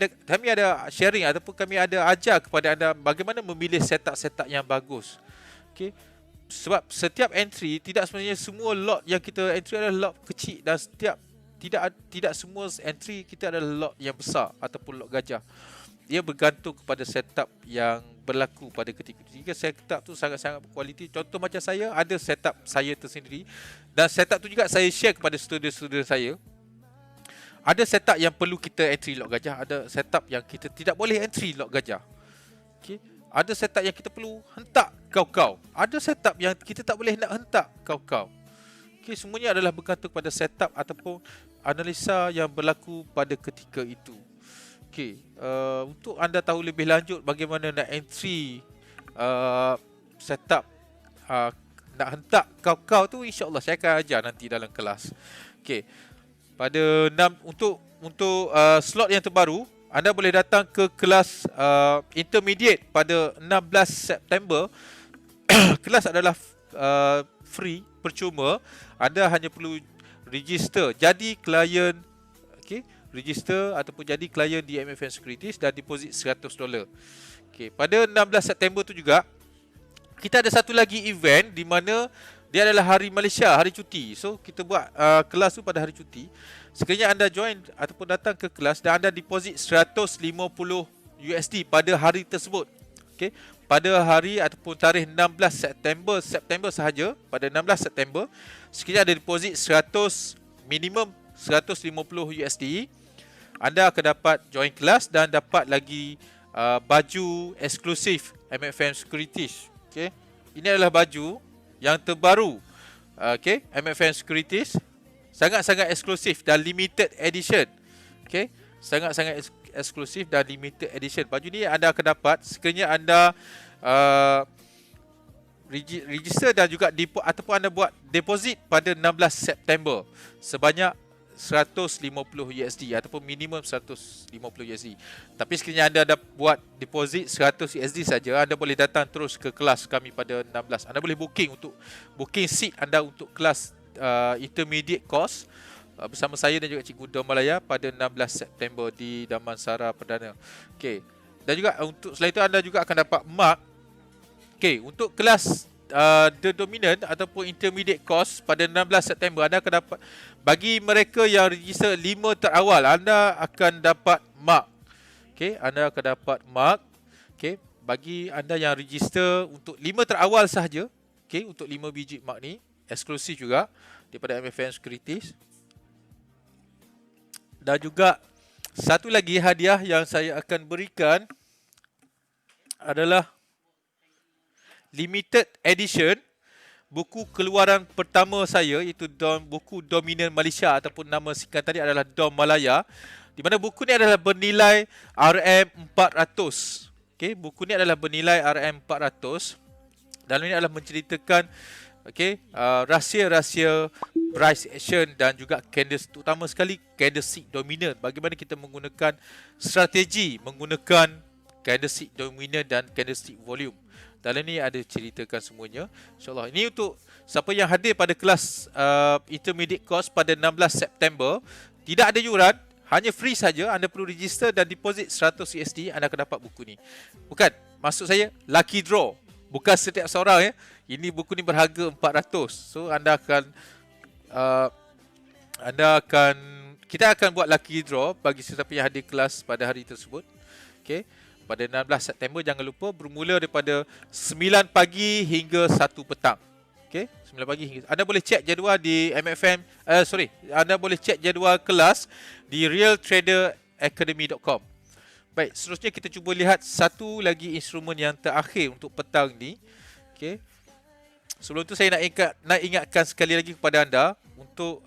ada sharing ataupun kami ada ajar kepada anda bagaimana memilih setup yang bagus. Okay? Sebab setiap entry, tidak sebenarnya semua lot yang kita entry adalah lot kecil, dan tidak semua entry kita adalah lot yang besar ataupun lot gajah. Ia bergantung kepada setup yang berlaku pada ketika itu. Jika setup tu sangat-sangat berkualiti, contoh macam saya, ada setup saya tersendiri, dan setup tu juga saya share kepada student-student saya. Ada setup yang perlu kita entry lot gajah, ada setup yang kita tidak boleh entry lot gajah. Okay. Ada setup yang kita perlu hentak kau-kau. Ada setup yang kita tak boleh nak hentak kau-kau. Okay, semuanya adalah bergantung pada setup ataupun analisa yang berlaku pada ketika itu. Okay, untuk anda tahu lebih lanjut bagaimana nak entry setup nak hentak kau-kau tu, insya-Allah saya akan ajar nanti dalam kelas. Okay, pada untuk slot yang terbaru, anda boleh datang ke kelas intermediate pada 16 September. Kelas adalah free, percuma. Anda hanya perlu register jadi klien, okay, register ataupun jadi klien di MFM Securities dan deposit $100. Okay, pada 16 September tu juga kita ada satu lagi event di mana dia adalah hari Malaysia, hari cuti. So kita buat kelas tu pada hari cuti. Sekiranya anda join ataupun datang ke kelas dan anda deposit 150 USD pada hari tersebut. Okay, pada hari ataupun tarikh 16 September sahaja, pada 16 September, sekiranya ada deposit 100 minimum 150 USD, anda akan dapat join kelas dan dapat lagi baju eksklusif MFM Securities. Okay, ini adalah baju yang terbaru Okay, MFM Securities sangat-sangat eksklusif dan limited edition. Okay, sangat-sangat eksklusif dan limited edition. Baju ni anda akan dapat sekiranya anda register dan juga ataupun anda buat deposit pada 16 September sebanyak 150 USD ataupun minimum 150 USD. Tapi sekiranya anda dah buat deposit 100 USD saja, anda boleh datang terus ke kelas kami pada 16. Anda boleh booking seat anda untuk kelas intermediate course bersama saya dan juga Cikgu Dom Malaya pada 16 September di Damansara Perdana. Okey. Dan juga untuk selain itu anda juga akan dapat mark. Okey, untuk kelas The Dominant ataupun intermediate course pada 16 September anda akan dapat, bagi mereka yang register 5 terawal, anda akan dapat mark. Okey, anda akan dapat mark. Okey, bagi anda yang register untuk 5 terawal sahaja, okey, untuk 5 biji mark ni eksklusif juga daripada MFM Securities. Dan juga satu lagi hadiah yang saya akan berikan adalah limited edition buku keluaran pertama saya, iaitu buku Dominant Malaysia ataupun nama singkatan tadi adalah Dom Malaya, di mana buku ni adalah bernilai RM400. Okey, buku ni adalah bernilai RM400. Dalam ini adalah menceritakan rahsia-rahsia price action dan juga candlestick, terutama sekali candlestick dominant. Bagaimana kita menggunakan strategi menggunakan candlestick dominant dan candlestick volume. Dalam ni ada ceritakan semuanya, InsyaAllah. Ini untuk siapa yang hadir pada kelas intermediate course pada 16 September. Tidak ada yuran, hanya free saja. Anda perlu register dan deposit 100 USD, anda akan dapat buku ni. Bukan, maksud saya lucky draw. Bukan setiap seorang ya. Ini buku ni berharga 400. So anda akan kita akan buat lucky draw bagi sesiapa yang hadir kelas pada hari tersebut. Okey. Pada 16 September, jangan lupa, bermula daripada 9 pagi hingga 1 petang. Okey, 9 pagi hingga. Anda boleh cek jadual di Anda boleh cek jadual kelas di realtraderacademy.com. Baik, seterusnya kita cuba lihat satu lagi instrumen yang terakhir untuk petang ni. Okey. Sebelum tu saya nak ingatkan sekali lagi kepada anda untuk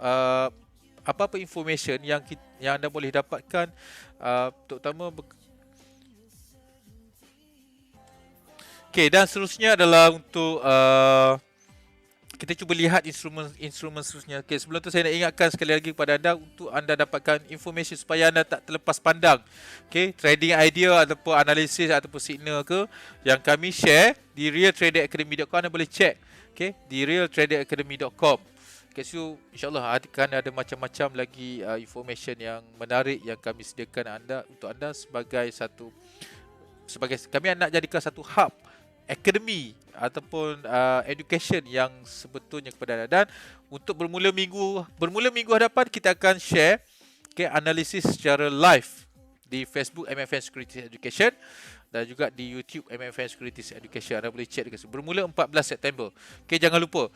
apa-apa information yang anda boleh dapatkan, terutama Okey, dan seterusnya adalah untuk kita cuba lihat instrumen seterusnya. Okey, sebelum tu saya nak ingatkan sekali lagi kepada anda untuk anda dapatkan information supaya anda tak terlepas pandang. Okey, trading idea ataupun analisis ataupun signal ke yang kami share di realtraderacademy.com, anda boleh check. Okey, di realtraderacademy.com. Okey, so insya-Allah akan ada macam-macam lagi information yang menarik yang kami sediakan untuk anda sebagai kami nak jadikan satu hub akademi ataupun education yang sebetulnya kepada anda. Dan untuk bermula minggu hadapan kita akan share analisis secara live di Facebook MFM Securities Education dan juga di YouTube MFM Securities Education. Anda boleh check dekat situ. Bermula 14 September. Okey, jangan lupa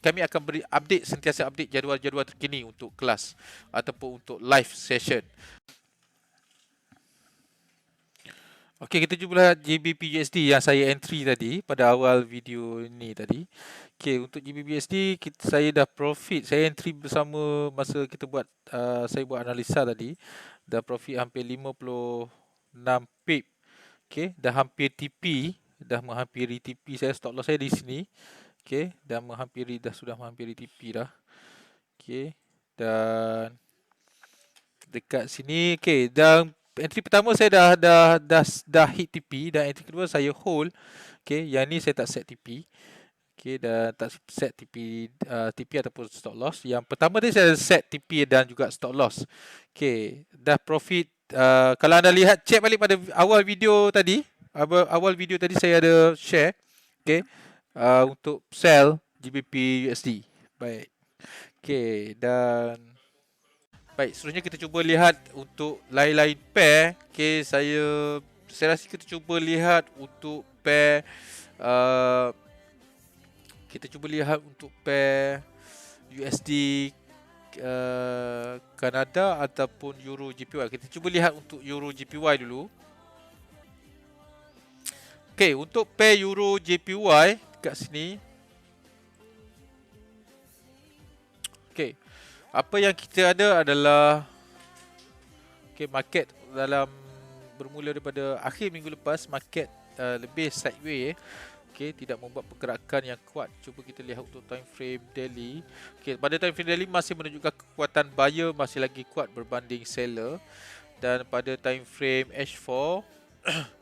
kami akan beri sentiasa update jadual-jadual terkini untuk kelas ataupun untuk live session. Okey, kita cuba lihat GBP USD yang saya entry tadi pada awal video ni tadi. Okey, untuk GBP USD saya dah profit. Saya entry bersama masa saya buat analisa tadi. Dah profit hampir 56 pip. Okey, dah hampir TP, dah menghampiri TP saya. Stop loss saya di sini. Okey, sudah menghampiri TP dah. Okey, dan dekat sini dan entry pertama saya dah hit TP, dan entry kedua saya hold. Okey, yang ni saya tak set TP. Okey, dan tak set TP ataupun stop loss. Yang pertama tadi saya set TP dan juga stop loss. Okey, dah profit. Kalau anda lihat, check balik pada awal video tadi. Saya ada share untuk sell GBP USD. Baik. Okey, dan baik, seterusnya kita cuba lihat untuk lain-lain pair. Okey, saya rasa kita cuba lihat untuk pair USD Kanada ataupun Euro JPY. Kita cuba lihat untuk Euro JPY dulu. Okey, untuk pair Euro JPY kat sini. Okey. Apa yang kita ada adalah market dalam bermula daripada akhir minggu lepas, market lebih sideways. Tidak membuat pergerakan yang kuat. Cuba kita lihat untuk time frame daily. Pada time frame daily masih menunjukkan kekuatan buyer masih lagi kuat berbanding seller, dan pada time frame H4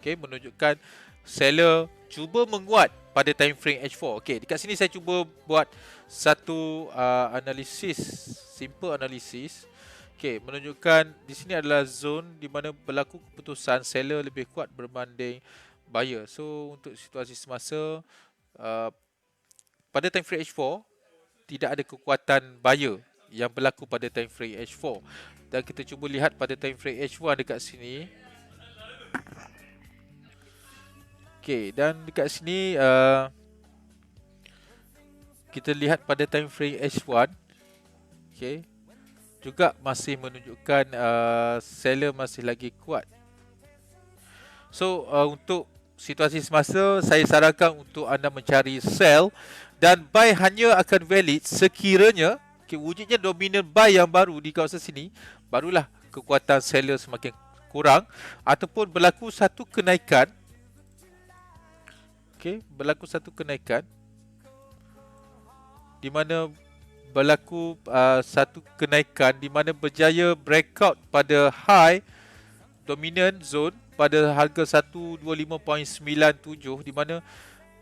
menunjukkan seller cuba menguat pada time frame H4. Dekat sini saya cuba buat satu analisis, simple analisis. Menunjukkan di sini adalah zone di mana berlaku keputusan seller lebih kuat berbanding buyer. So untuk situasi semasa pada time frame H4 tidak ada kekuatan buyer yang berlaku pada time frame H4. Dan kita cuba lihat pada time frame H1 dekat sini. Dan dekat sini kita lihat pada time frame H1 juga masih menunjukkan seller masih lagi kuat. So untuk situasi semasa, saya sarankan untuk anda mencari sell, dan buy hanya akan valid sekiranya wujudnya dominant buy yang baru di kawasan sini, barulah kekuatan seller semakin kurang, ataupun berlaku satu kenaikan. Berlaku satu kenaikan di mana berlaku satu kenaikan di mana berjaya breakout pada high dominant zone pada harga 125.97, di mana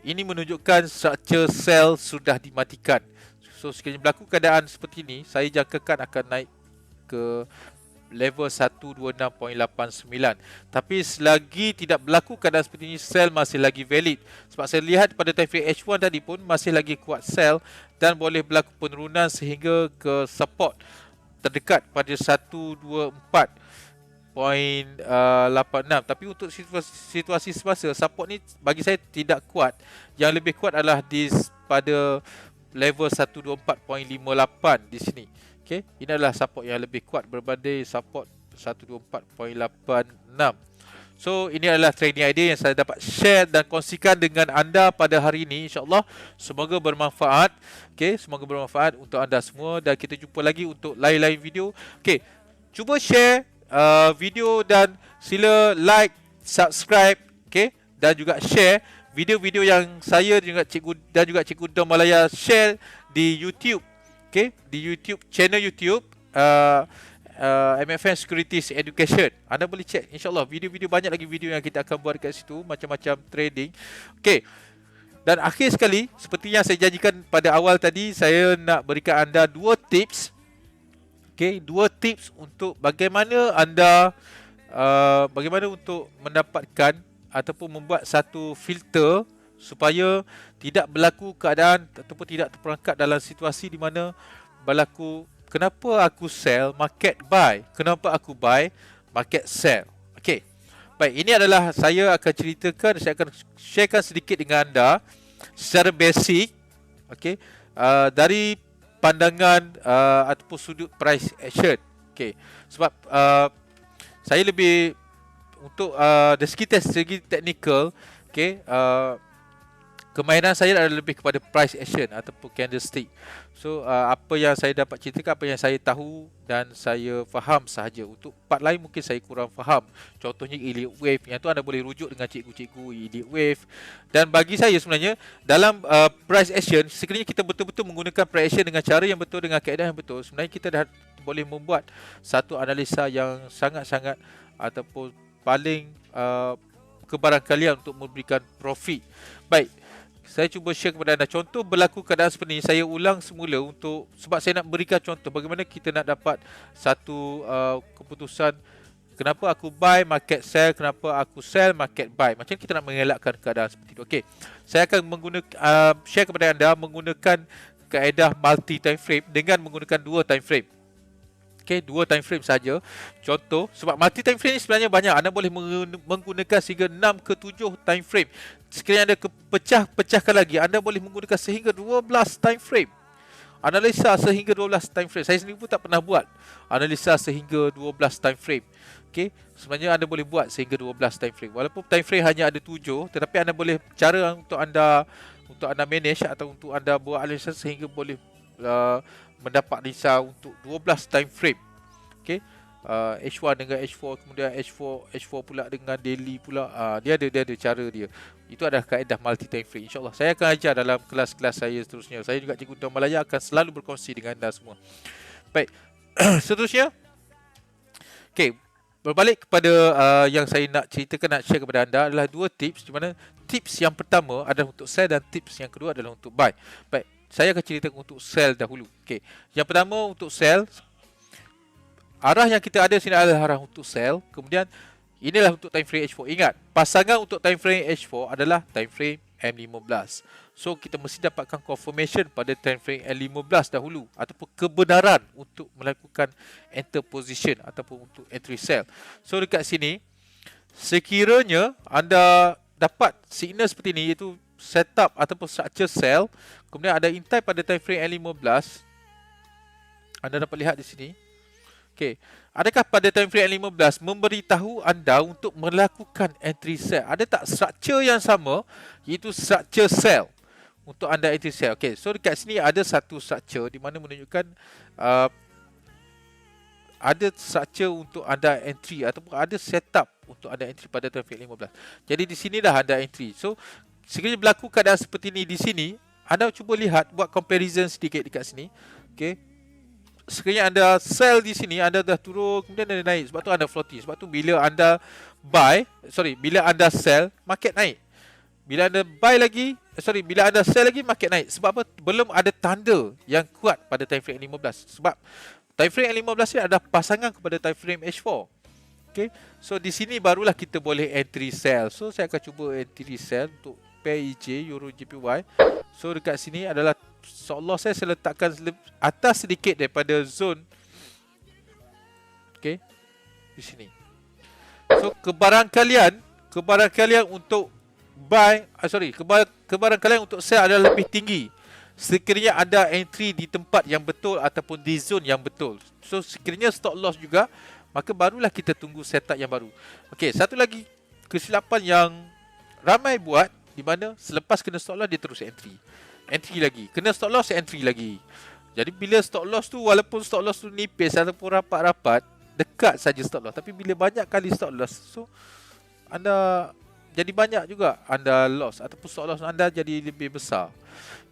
ini menunjukkan structure sell sudah dimatikan. So sekiranya berlaku keadaan seperti ini, saya jangkakan akan naik ke level 126.89. Tapi selagi tidak berlaku keadaan seperti ini, sell masih lagi valid. Sebab saya lihat pada time frame H1 tadi pun masih lagi kuat sell, dan boleh berlaku penurunan sehingga ke support terdekat pada 124.86. Tapi untuk situasi semasa, support ni bagi saya tidak kuat. Yang lebih kuat adalah pada level 124.58 di sini. Ini adalah support yang lebih kuat berbanding support 124.86. So ini adalah trading idea yang saya dapat share dan kongsikan dengan anda pada hari ini. InsyaAllah semoga bermanfaat. Semoga bermanfaat untuk anda semua, dan kita jumpa lagi untuk lain-lain video. Cuba share video dan sila like, subscribe, dan juga share video-video yang saya juga Cikgu Dom Malaya share di YouTube. Di YouTube, channel YouTube MFM Securities Education. Anda boleh cek, insyaAllah video-video, banyak lagi video yang kita akan buat dekat situ, macam-macam trading. Dan akhir sekali, seperti yang saya janjikan pada awal tadi, saya nak berikan anda dua tips. Dua tips untuk bagaimana anda bagaimana untuk mendapatkan ataupun membuat satu filter supaya tidak berlaku keadaan ataupun tidak terperangkap dalam situasi di mana berlaku kenapa aku sell, market buy, kenapa aku buy, market sell. Baik, ini adalah saya akan ceritakan, saya akan sharekan sedikit dengan anda secara basic, dari pandangan ataupun sudut price action. Sebab saya lebih untuk dari segi teknikal, kemahiran saya adalah lebih kepada price action ataupun candlestick. So apa yang saya dapat ceritakan, apa yang saya tahu dan saya faham sahaja. Untuk part lain mungkin saya kurang faham. Contohnya Elliott Wave, yang tu anda boleh rujuk dengan cikgu-cikgu Elliott Wave. Dan bagi saya sebenarnya dalam price action, sekiranya kita betul-betul menggunakan price action dengan cara yang betul, dengan kaedah yang betul, sebenarnya kita dah boleh membuat satu analisa yang sangat-sangat ataupun paling kebarangkalian untuk memberikan profit. Baik, saya cuba share kepada anda contoh berlaku keadaan seperti ini. Saya ulang semula untuk sebab saya nak berikan contoh bagaimana kita nak dapat satu keputusan kenapa aku buy, market sell, kenapa aku sell, market buy. Macam kita nak mengelakkan keadaan seperti itu. Saya akan share kepada anda menggunakan kaedah multi time frame dengan menggunakan dua time frame. Dua time frame saja. Contoh, sebab multi time frame ni sebenarnya banyak. Anda boleh menggunakan sehingga 6 ke 7 time frame. Sekiranya anda pecahkan lagi, anda boleh menggunakan sehingga 12 time frame. Analisa sehingga 12 time frame. Saya sendiri pun tak pernah buat analisa sehingga 12 time frame. Sebenarnya anda boleh buat sehingga 12 time frame. Walaupun time frame hanya ada 7, tetapi anda boleh cara untuk anda manage atau untuk anda buat analisa sehingga boleh mendapat risau untuk 12 time frame. Okay, H1 dengan H4, kemudian H4 pula dengan daily pula. Dia ada cara dia. Itu adalah kaedah multi time frame. InsyaAllah saya akan ajar dalam kelas-kelas saya seterusnya. Saya juga Cikgu Tuan Malaya akan selalu berkongsi dengan anda semua. Baik, seterusnya. Okay, berbalik kepada yang saya nak ceritakan, nak share kepada anda adalah dua tips, di mana tips yang pertama adalah untuk sell dan tips yang kedua adalah untuk buy. Baik, saya akan ceritakan untuk sell dahulu. Okay, yang pertama untuk sell, arah yang kita ada sini adalah arah untuk sell. Kemudian inilah untuk time frame H4. Ingat, pasangan untuk time frame H4 adalah time frame M15. So kita mesti dapatkan confirmation pada time frame M15 dahulu, ataupun kebenaran untuk melakukan enter position ataupun untuk entry sell. So dekat sini, sekiranya anda dapat signal seperti ini, iaitu setup ataupun structure sell, kemudian ada intai pada time frame M15, anda dapat lihat di sini. Okay, adakah pada time frame 15 memberitahu anda untuk melakukan entry sell? Ada tak structure yang sama, iaitu structure sell untuk anda entry sell? Okay, so dekat sini ada satu structure di mana menunjukkan ada structure untuk anda entry ataupun ada setup untuk anda entry pada time frame 15. Jadi di sinilah anda entry. So sekiranya berlaku keadaan seperti ini di sini, anda cuba lihat, buat comparison sedikit dekat sini. Okay, sekiranya anda sell di sini, anda dah turun, kemudian anda naik. Sebab tu anda floating. Sebab tu bila anda bila anda sell, market naik. Bila anda buy lagi, bila anda sell lagi, market naik. Sebab apa? Belum ada tanda yang kuat pada time frame 15. Sebab time frame 15 ni adalah pasangan kepada time frame H4. Okay, so di sini barulah kita boleh entry sell. So saya akan cuba entry sell untuk pair EJ Euro JPY. So dekat sini adalah seolah saya letakkan atas sedikit daripada zone. Okay, di sini. So kebarangkalian untuk buy, kebarangkalian untuk sell adalah lebih tinggi sekiranya ada entry di tempat yang betul ataupun di zone yang betul. So sekiranya stop loss juga, maka barulah kita tunggu setup yang baru. Okay, satu lagi kesilapan yang ramai buat, di mana selepas kena stop loss dia terus entry lagi, kena stop loss entry lagi. Jadi bila stop loss tu, walaupun stop loss tu nipis ataupun rapat-rapat, dekat saja stop loss, tapi bila banyak kali stop loss, so anda jadi banyak juga anda loss, ataupun stop loss anda jadi lebih besar.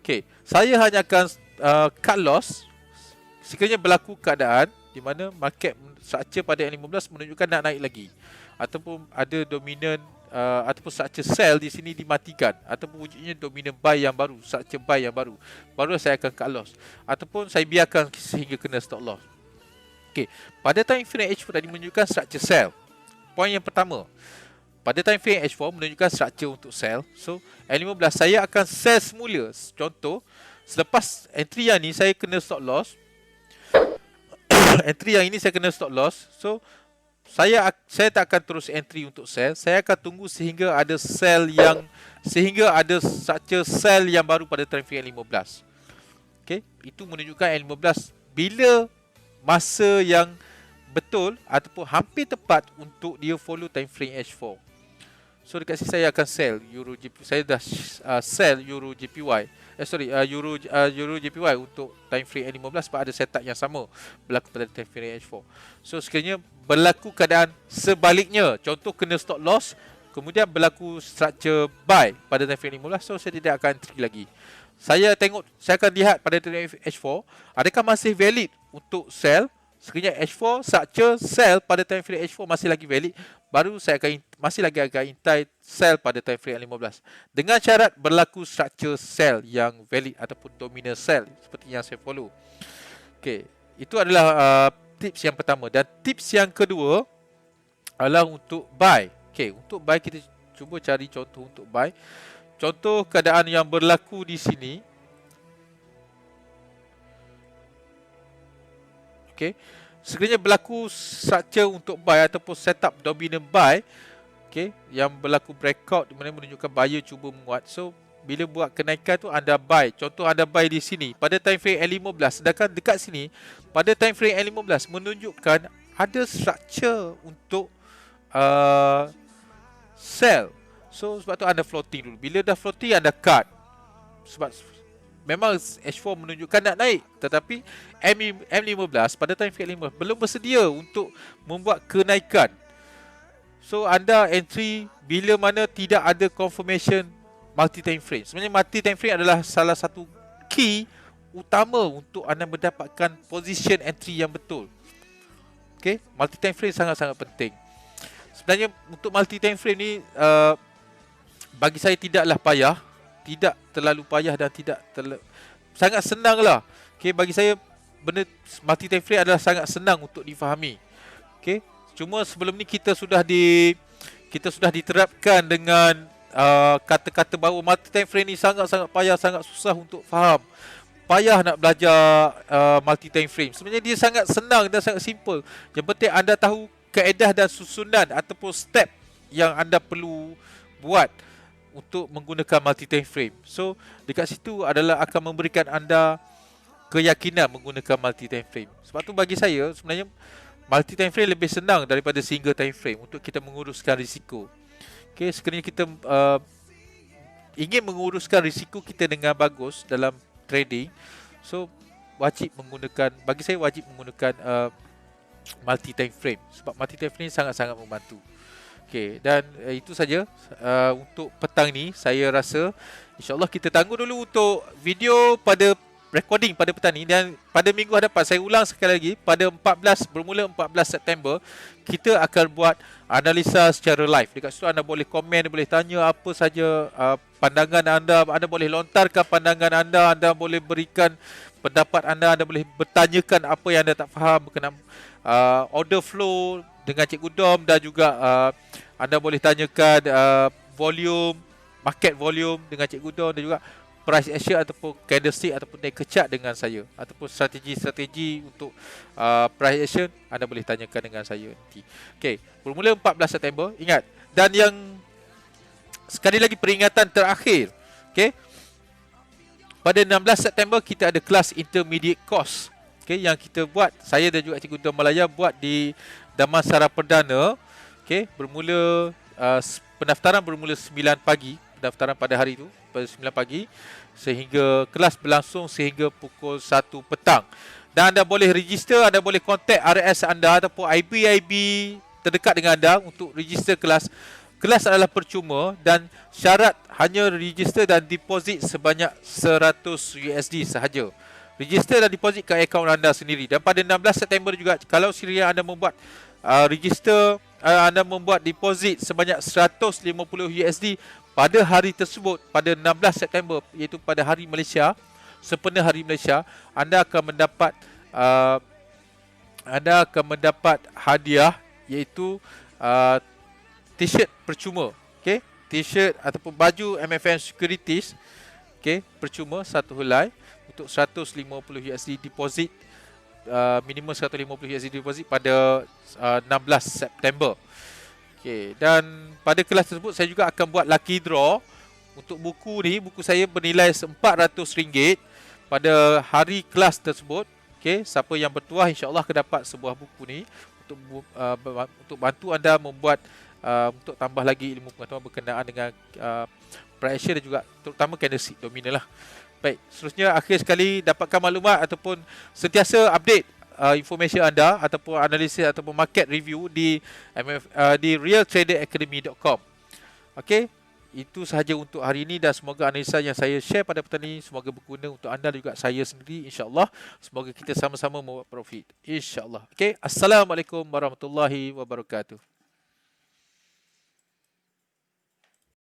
Okay, saya hanya akan cut loss sekiranya berlaku keadaan di mana market structure pada M15 menunjukkan nak naik lagi, ataupun ada dominan ataupun structure sell di sini dimatikan, ataupun wujudnya dominan buy yang baru, structure buy yang baru, baru saya akan cut loss, ataupun saya biarkan sehingga kena stop loss. Okay, pada time frame H4 tadi menunjukkan structure sell. Poin yang pertama, pada time frame H4 menunjukkan structure untuk sell. So M15 saya akan sell semula. Contoh, selepas entry yang ni saya kena stop loss. Entry yang ini saya kena stop loss. So saya tak akan terus entry untuk sell. Saya akan tunggu sehingga ada structure sell yang baru pada time frame 15. Okay, itu menunjukkan M15 bila masa yang betul ataupun hampir tepat untuk dia follow time frame H4. So dekat sini saya akan sell Euro JPY. Saya dah sell Euro JPY. Euro JPY untuk time frame M15 sebab ada setup yang sama berlaku pada time frame H4. So sekiranya berlaku keadaan sebaliknya, contoh kena stop loss, kemudian berlaku structure buy pada time frame 15, so saya tidak akan entry lagi. Saya akan lihat pada time frame H4 adakah masih valid untuk sell. Sekiranya H4 structure sell pada time frame H4 masih lagi valid, baru saya masih lagi akan intai sell pada time frame 15 dengan syarat berlaku structure sell yang valid ataupun dominant sell seperti yang saya follow. Okay, itu adalah tips yang pertama. Dan tips yang kedua adalah untuk buy. Okay, untuk buy kita cuba cari contoh untuk buy. Contoh keadaan yang berlaku di sini. Okay, sekiranya berlaku structure untuk buy ataupun setup dominant buy, okay, yang berlaku breakout di mana menunjukkan buyer cuba menguat. So bila buat kenaikan tu anda buy. Contoh anda buy di sini pada time frame L15, sedangkan dekat sini pada time frame L15 menunjukkan ada structure untuk sell. So sebab tu anda floating dulu. Bila dah floating anda cut. Sebab memang H4 menunjukkan nak naik, tetapi M15 pada time frame 5 belum bersedia untuk membuat kenaikan. So anda entry bila mana tidak ada confirmation multi time frame. Sebenarnya multi time frame adalah salah satu key utama untuk anda mendapatkan position entry yang betul. Okay, multi time frame sangat-sangat penting. Sebenarnya untuk multi time frame ni bagi saya tidaklah payah, tidak terlalu payah dan tidak sangat senang lah. Okay, bagi saya benda multi time frame adalah sangat senang untuk difahami. Okay, cuma sebelum ni kita sudah diterapkan dengan kata-kata bahawa multi time frame ni sangat-sangat payah, sangat susah untuk faham. Payah nak belajar multi time frame. Sebenarnya dia sangat senang dan sangat simple. Yang penting anda tahu kaedah dan susunan ataupun step yang anda perlu buat untuk menggunakan multi time frame. So dekat situ adalah akan memberikan anda keyakinan menggunakan multi time frame. Sebab tu bagi saya sebenarnya multi time frame lebih senang daripada single time frame untuk kita menguruskan risiko. Okay, sekiranya kita ingin menguruskan risiko kita dengan bagus dalam trading, so bagi saya wajib menggunakan multi time frame, sebab multi time frame sangat-sangat membantu. Okay, dan itu saja untuk petang ni. Saya rasa insyaAllah kita tangguh dulu untuk video pada recording pada petang ni, dan pada minggu hadapan saya ulang sekali lagi, pada bermula 14 September kita akan buat analisa secara live. Dekat situ anda boleh komen, boleh tanya apa saja pandangan anda boleh lontarkan pandangan anda boleh berikan pendapat anda boleh bertanyakan apa yang anda tak faham berkenaan order flow dengan Cikgu Dom, dan juga anda boleh tanyakan market volume dengan Cikgu Dom, dan juga price action ataupun candlestick ataupun naked chart dengan saya, ataupun strategi untuk price action anda boleh tanyakan dengan saya nanti. Okey, bermula 14 September, ingat. Dan yang sekali lagi peringatan terakhir, okey, pada 16 September kita ada kelas intermediate course, okey, yang kita buat, saya dan juga Cikgu Dom Malaya buat di Damansara Perdana. Okey, pendaftaran bermula 9 pagi, pendaftaran pada hari itu pada 9 pagi, sehingga kelas berlangsung sehingga pukul 1 petang. Dan anda boleh register, anda boleh contact RS anda ataupun IB terdekat dengan anda untuk register kelas. Kelas adalah percuma dan syarat hanya register dan deposit sebanyak 100 USD sahaja. Register dan deposit ke akaun anda sendiri. Dan pada 16 September juga, kalau sekiranya anda membuat anda membuat deposit sebanyak 150 USD pada hari tersebut, pada 16 September, iaitu pada hari Malaysia, sempena hari Malaysia, anda akan mendapat hadiah, iaitu t-shirt percuma. Okay? T-shirt ataupun baju MFM Securities, okay, percuma satu helai untuk 150 USD deposit, minimum 150 USD deposit pada 16 September. Okay, dan pada kelas tersebut saya juga akan buat lucky draw untuk buku ni. Buku saya bernilai RM400 pada hari kelas tersebut. Okay, siapa yang bertuah insyaAllah akan dapat sebuah buku ni untuk bantu anda membuat untuk tambah lagi ilmu pengetahuan berkenaan dengan price action dan juga terutama candlestick dominant lah. Baik, seterusnya akhir sekali, dapatkan maklumat ataupun sentiasa update information anda ataupun analisis ataupun market review di realtraderacademy.com. Okey, itu sahaja untuk hari ini, dan semoga analisa yang saya share pada petang ini semoga berguna untuk anda dan juga saya sendiri, insya-Allah. Semoga kita sama-sama membuat profit, insya-Allah. Okey, assalamualaikum warahmatullahi wabarakatuh.